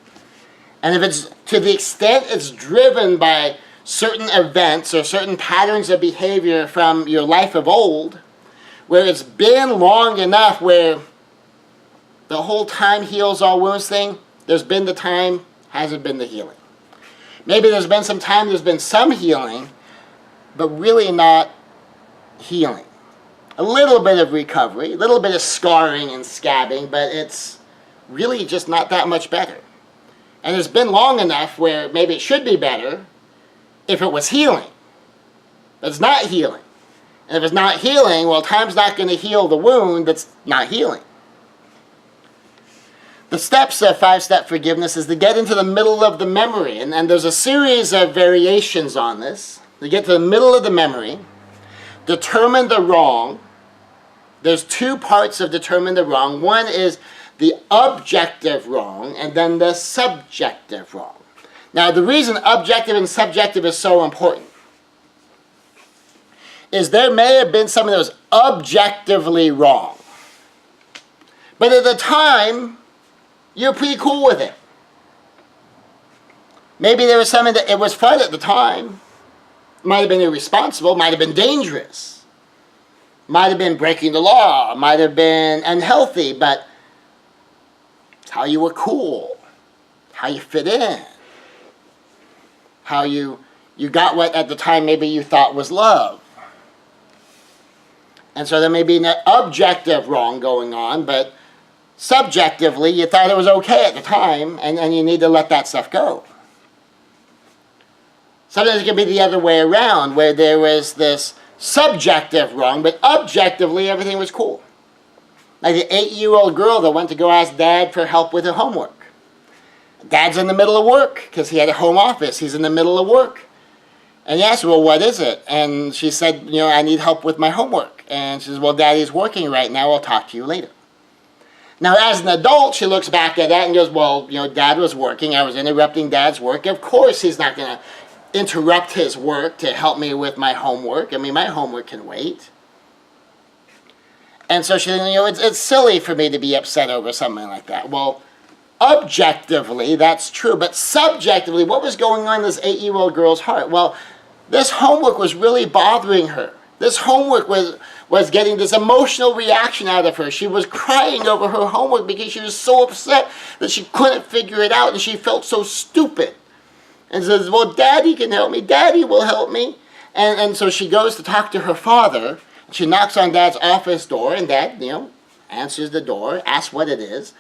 And if it's to the extent it's driven by certain events or certain patterns of behavior from your life of old, where it's been long enough where the whole time heals all wounds thing, there's been the time, hasn't been the healing. Maybe there's been some time, there's been some healing, but really not healing. A little bit of recovery, a little bit of scarring and scabbing, but it's really just not that much better. And it's been long enough where maybe it should be better if it was healing. But it's not healing. And if it's not healing, well, time's not going to heal the wound that's not healing. The steps of 5-step forgiveness is to get into the middle of the memory. And there's a series of variations on this. To get to the middle of the memory, determine the wrong. There's 2 parts of determine the wrong. One is the objective wrong, and then the subjective wrong. Now, the reason objective and subjective is so important is there may have been something that was objectively wrong. But at the time, you're pretty cool with it. Maybe there was something that it was fun at the time. Might have been irresponsible, might have been dangerous. Might have been breaking the law, might have been unhealthy, but it's how you were cool, how you fit in, how you got what at the time maybe you thought was love. And so there may be an objective wrong going on, but subjectively you thought it was okay at the time, and you need to let that stuff go. Sometimes it can be the other way around, where there was this subjective wrong, but objectively everything was cool. Like the 8-year-old girl that went to go ask Dad for help with her homework. Dad's in the middle of work, because he had a home office. He's in the middle of work. And he asked her, well, what is it? And she said, I need help with my homework. And she says, well, Daddy's working right now. I'll talk to you later. Now, as an adult, she looks back at that and goes, well, Dad was working. I was interrupting Dad's work. Of course he's not going to interrupt his work to help me with my homework. I mean, my homework can wait. And so she said, it's silly for me to be upset over something like that. Well, objectively, that's true. But subjectively, what was going on in this 8-year-old girl's heart? Well, this homework was really bothering her. This homework was getting this emotional reaction out of her. She was crying over her homework because she was so upset that she couldn't figure it out, and she felt so stupid. And says, well, Daddy can help me. Daddy will help me. And so she goes to talk to her father. She knocks on Dad's office door, and Dad, answers the door, asks what it is.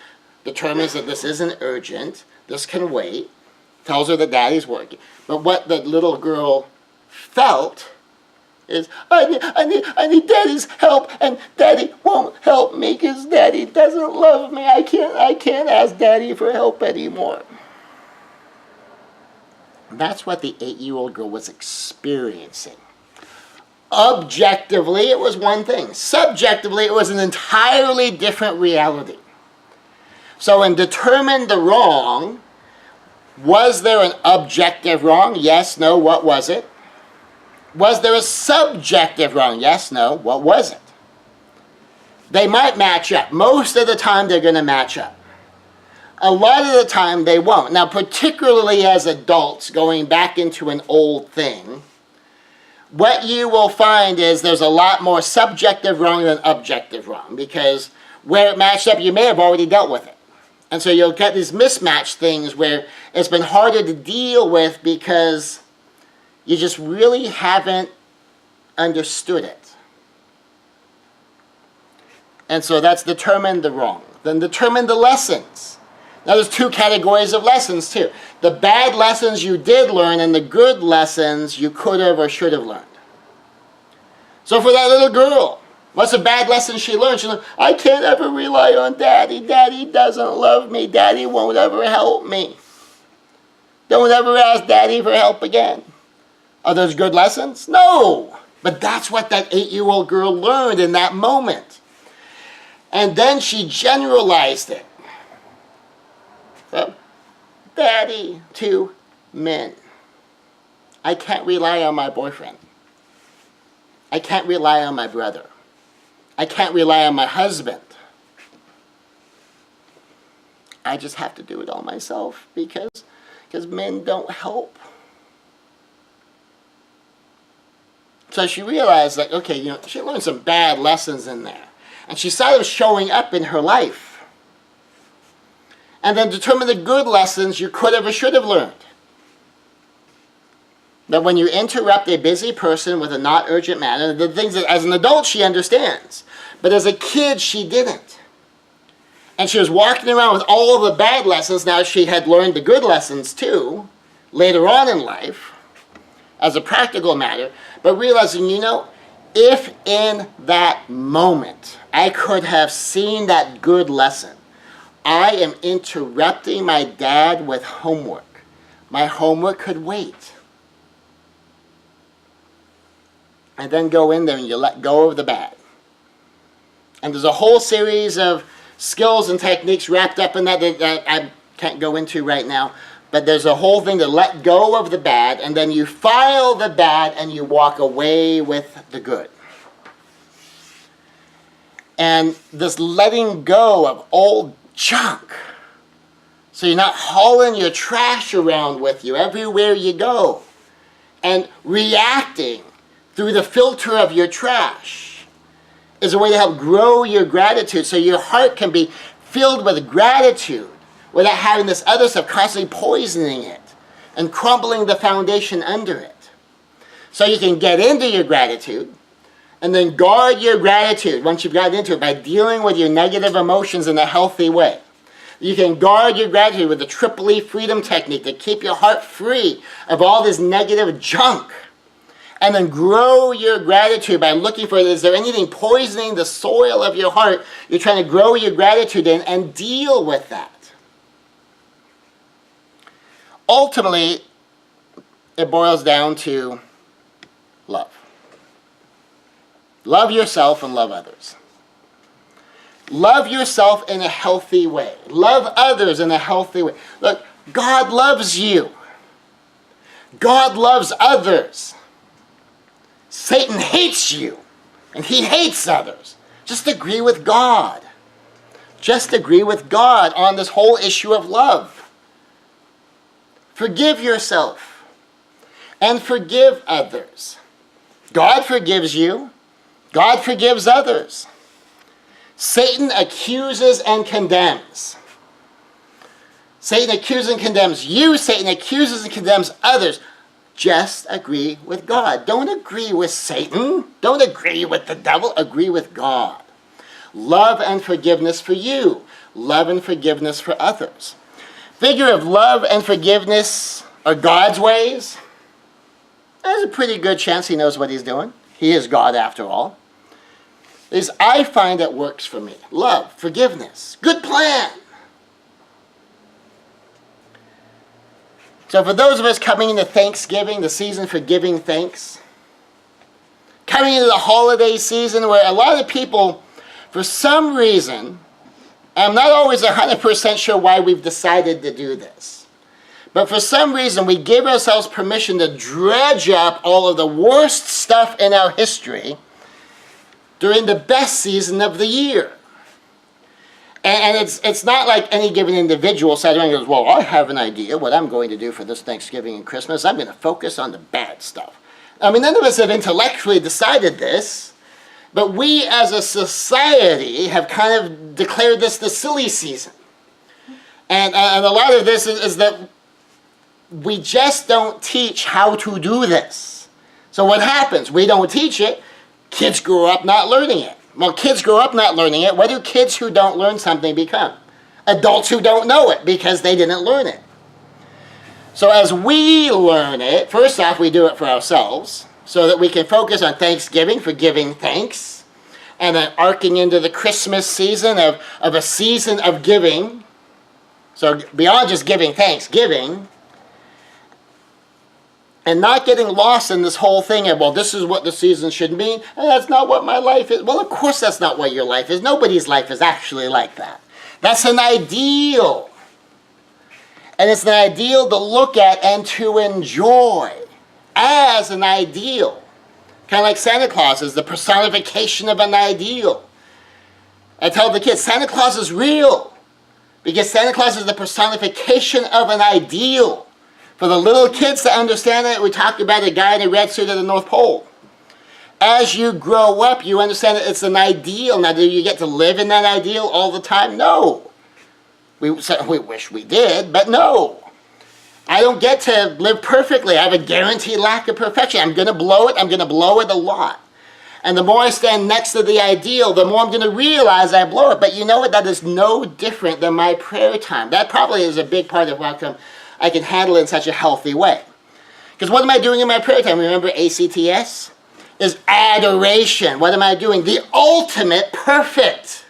determines that this isn't urgent, this can wait, tells her that daddy's working. But what the little girl felt is, I need daddy's help, and daddy won't help me because daddy doesn't love me. I can't ask daddy for help anymore. That's what the 8-year-old girl was experiencing. Objectively, it was one thing. Subjectively, it was an entirely different reality. So in determine the wrong, was there an objective wrong? Yes, no, what was it? Was there a subjective wrong? Yes, no, what was it? They might match up. Most of the time, they're going to match up. A lot of the time, they won't. Now, particularly as adults, going back into an old thing, what you will find is there's a lot more subjective wrong than objective wrong, because where it matched up, you may have already dealt with it. And so you'll get these mismatched things where it's been harder to deal with because you just really haven't understood it. And so that's determine the wrong. Then determine the lessons. Now there's 2 categories of lessons too. The bad lessons you did learn and the good lessons you could have or should have learned. So for that little girl, what's a bad lesson she learned? She learned, I can't ever rely on daddy. Daddy doesn't love me. Daddy won't ever help me. Don't ever ask daddy for help again. Are those good lessons? No. But that's what that 8-year-old girl learned in that moment. And then she generalized it. From daddy to men. I can't rely on my boyfriend. I can't rely on my brother. I can't rely on my husband. I just have to do it all myself because men don't help. So she realized that, okay, she learned some bad lessons in there. And she saw them showing up in her life. And then determine the good lessons you could have or should have learned. That when you interrupt a busy person with a not urgent matter, the things that as an adult she understands. But as a kid, she didn't. And she was walking around with all of the bad lessons. Now she had learned the good lessons too, later on in life, as a practical matter. But realizing, if in that moment I could have seen that good lesson, I am interrupting my dad with homework. My homework could wait. And then go in there and you let go of the bad. And there's a whole series of skills and techniques wrapped up in that I can't go into right now. But there's a whole thing to let go of the bad, and then you file the bad and you walk away with the good. And this letting go of old junk. So you're not hauling your trash around with you everywhere you go. And reacting through the filter of your trash is a way to help grow your gratitude so your heart can be filled with gratitude without having this other stuff constantly poisoning it and crumbling the foundation under it. So you can get into your gratitude and then guard your gratitude once you've gotten into it by dealing with your negative emotions in a healthy way. You can guard your gratitude with the Triple E Freedom Technique to keep your heart free of all this negative junk. And then grow your gratitude by looking for, is there anything poisoning the soil of your heart? You're trying to grow your gratitude in and deal with that. Ultimately, it boils down to love. Love yourself and love others. Love yourself in a healthy way. Love others in a healthy way. Look, God loves you. God loves others. Satan hates you, and he hates others. Just agree with God. Just agree with God on this whole issue of love. Forgive yourself and forgive others. God forgives you. God forgives others. Satan accuses and condemns. Satan accuses and condemns you. Satan accuses and condemns others. Just agree with God. Don't agree with Satan. Don't agree with the devil. Agree with God. Love and forgiveness for you. love and forgiveness for others. Figure of love and forgiveness are God's ways. There's a pretty good chance he knows what he's doing. He is God after all. I find it works for me. Love, forgiveness, good plan. So for those of us coming into Thanksgiving, the season for giving thanks, coming into the holiday season where a lot of people, for some reason, I'm not always 100% sure why we've decided to do this, but for some reason we give ourselves permission to dredge up all of the worst stuff in our history during the best season of the year. And it's not like any given individual sat around and goes, well, I have an idea what I'm going to do for this Thanksgiving and Christmas. I'm going to focus on the bad stuff. I mean, none of us have intellectually decided this, but we as a society have kind of declared this the silly season. And a lot of this is that we just don't teach how to do this. So what happens? We don't teach it. Kids grow up not learning it. Well, kids grow up not learning it. What do kids who don't learn something become? Adults who don't know it because they didn't learn it. So as we learn it, first off, we do it for ourselves so that we can focus on Thanksgiving for giving thanks, and then arcing into the Christmas season of a season of giving. So beyond just giving thanks, giving, and not getting lost in this whole thing of, well, this is what the season should mean, and that's not what my life is. Well, of course that's not what your life is. Nobody's life is actually like that. That's an ideal. And it's an ideal to look at and to enjoy as an ideal. Kind of like Santa Claus is the personification of an ideal. I tell the kids, Santa Claus is real because Santa Claus is the personification of an ideal. For the little kids to understand it, we talked about a guy in a red suit at the North Pole. As you grow up, you understand that it's an ideal. Now, do you get to live in that ideal all the time? No. We wish we did, but no. I don't get to live perfectly. I have a guaranteed lack of perfection. I'm going to blow it. I'm going to blow it a lot. And the more I stand next to the ideal, the more I'm going to realize I blow it. But you know what? That is no different than my prayer time. That probably is a big part of how come I can handle it in such a healthy way. Because what am I doing in my prayer time? Remember ACTS? Is adoration. What am I doing? The ultimate perfect.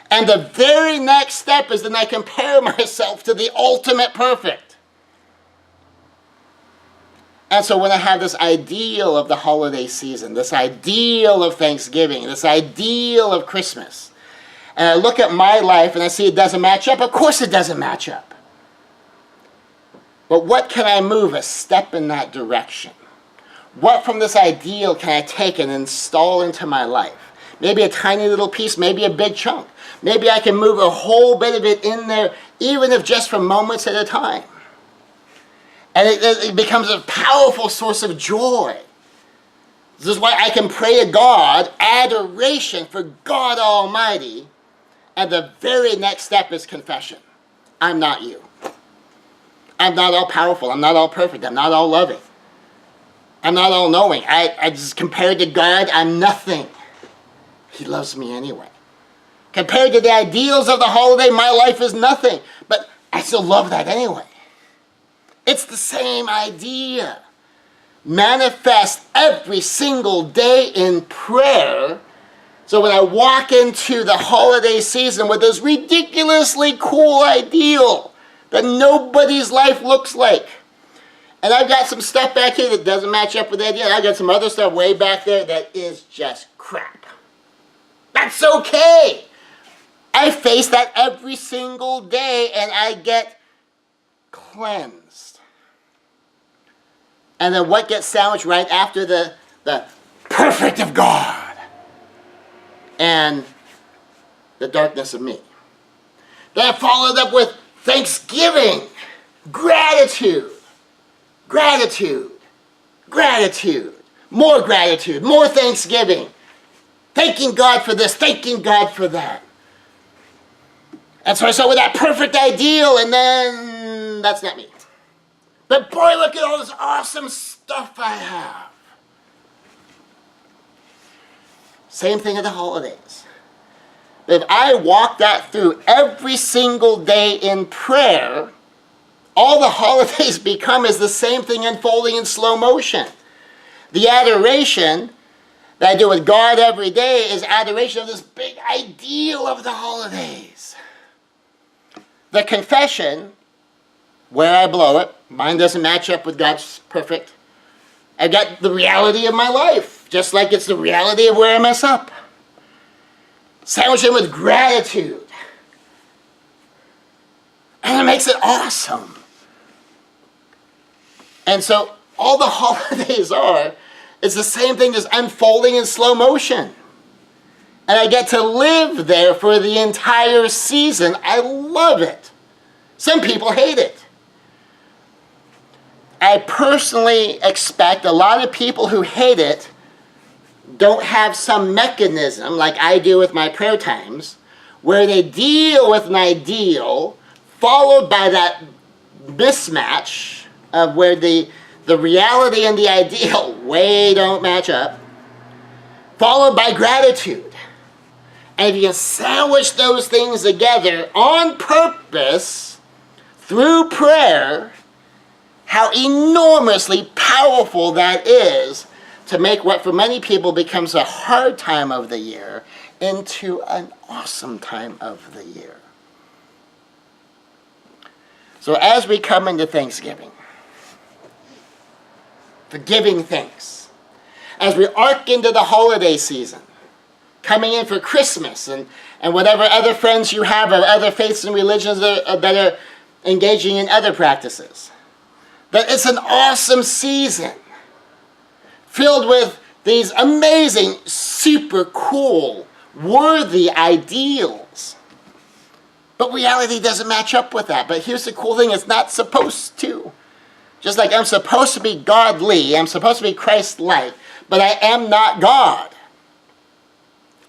And the very next step is then I compare myself to the ultimate perfect. And so when I have this ideal of the holiday season, this ideal of Thanksgiving, this ideal of Christmas, and I look at my life and I see it doesn't match up, of course it doesn't match up. But what can I move a step in that direction? What from this ideal can I take and install into my life? Maybe a tiny little piece, maybe a big chunk. Maybe I can move a whole bit of it in there, even if just for moments at a time. And it becomes a powerful source of joy. This is why I can pray to God, adoration for God Almighty, and the very next step is confession. I'm not you. I'm not all powerful. I'm not all perfect. I'm not all loving. I'm not all knowing. I just compared to God, I'm nothing. He loves me anyway. Compared to the ideals of the holiday, my life is nothing. But I still love that anyway. It's the same idea. Manifest every single day in prayer. So when I walk into the holiday season with this ridiculously cool ideal that nobody's life looks like, and I've got some stuff back here that doesn't match up with that yet. I've got some other stuff way back there that is just crap. That's okay. I face that every single day and I get cleansed. And then what gets sandwiched right after the perfect of God and the darkness of me? Then I followed up with thanksgiving, gratitude, gratitude, gratitude, more thanksgiving, thanking God for this, thanking God for that. And so I start with that perfect ideal, and then that's not me. But boy, look at all this awesome stuff I have. Same thing at the holidays. If I walk that through every single day in prayer, all the holidays become is the same thing unfolding in slow motion. The adoration that I do with God every day is adoration of this big ideal of the holidays. The confession, where I blow it, mine doesn't match up with God's perfect. I got the reality of my life, just like it's the reality of where I mess up. Sandwich it with gratitude. And it makes it awesome. And so all the holidays are, it's the same thing, just unfolding in slow motion. And I get to live there for the entire season. I love it. Some people hate it. I personally expect a lot of people who hate it don't have some mechanism like I do with my prayer times where they deal with an ideal followed by that mismatch of where the reality and the ideal way don't match up, followed by gratitude. And if you can sandwich those things together on purpose through prayer, how enormously powerful that is to make what for many people becomes a hard time of the year into an awesome time of the year. So as we come into Thanksgiving, for giving thanks, as we arc into the holiday season, coming in for Christmas and whatever other friends you have of other faiths and religions that are engaging in other practices, that it's an awesome season filled with these amazing, super cool, worthy ideals. But reality doesn't match up with that. But here's the cool thing, it's not supposed to. Just like I'm supposed to be godly, I'm supposed to be Christ-like, but I am not God.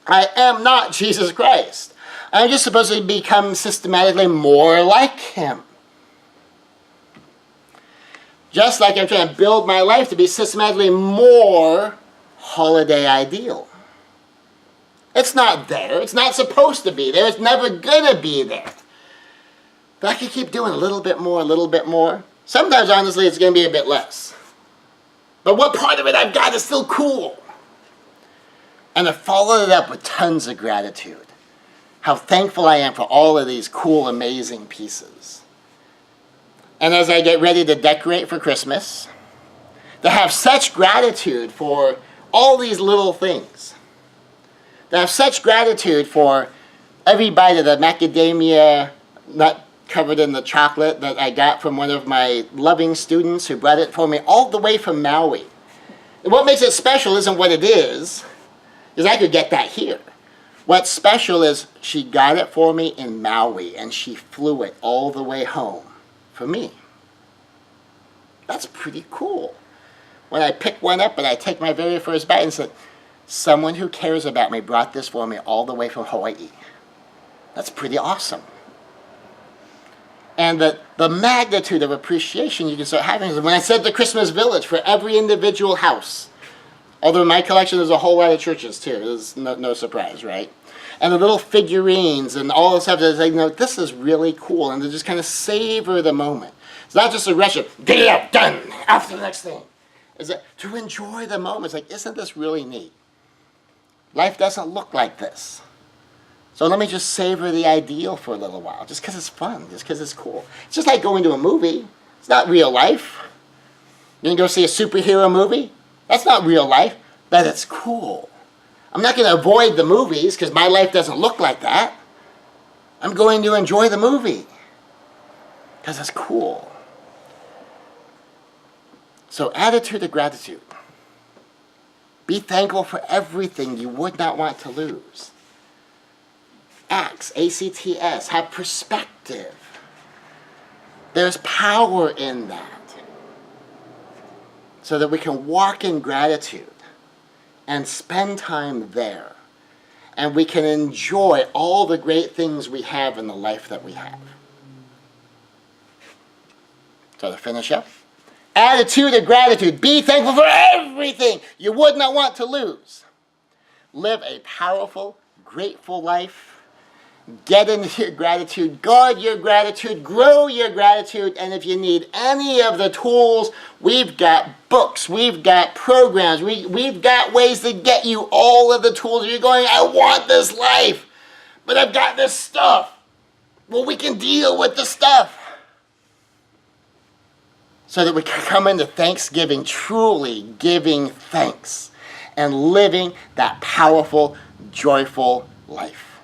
I am not Jesus Christ. I'm just supposed to become systematically more like Him. Just like I'm trying to build my life to be systematically more holiday ideal. It's not there. It's not supposed to be there. It's never going to be there. But I can keep doing a little bit more, a little bit more. Sometimes, honestly, it's going to be a bit less. But what part of it I've got is still cool. And I followed it up with tons of gratitude. How thankful I am for all of these cool, amazing pieces. And as I get ready to decorate for Christmas, to have such gratitude for all these little things. To have such gratitude for every bite of the macadamia nut covered in the chocolate that I got from one of my loving students who brought it for me all the way from Maui. And what makes it special isn't what it is I could get that here. What's special is she got it for me in Maui and she flew it all the way home for me. That's pretty cool. When I pick one up and I take my very first bite and say, someone who cares about me brought this for me all the way from Hawaii. That's pretty awesome. And the magnitude of appreciation you can start having is when I said the Christmas village for every individual house. Although in my collection there's a whole lot of churches too. There's no surprise, right? And the little figurines and all the stuff that's like, this is really cool. And to just kind of savor the moment. It's not just a rush of, get it up, done, after the next thing. It's that to enjoy the moment. It's like, isn't this really neat? Life doesn't look like this. So let me just savor the ideal for a little while, just because it's fun, just because it's cool. It's just like going to a movie. It's not real life. You can go see a superhero movie. That's not real life, but it's cool. I'm not going to avoid the movies because my life doesn't look like that. I'm going to enjoy the movie because it's cool. So attitude of gratitude. Be thankful for everything you would not want to lose. Acts, A-C-T-S, have perspective. There's power in that. So that we can walk in gratitude and spend time there. And we can enjoy all the great things we have in the life that we have. So to finish up, attitude of gratitude. Be thankful for everything you would not want to lose. Live a powerful, grateful life Get into your gratitude, guard your gratitude, grow your gratitude, and if you need any of the tools, we've got books, we've got programs, we've got ways to get you all of the tools. You're going, I want this life, but I've got this stuff. Well, we can deal with the stuff so that we can come into Thanksgiving truly giving thanks and living that powerful, joyful life.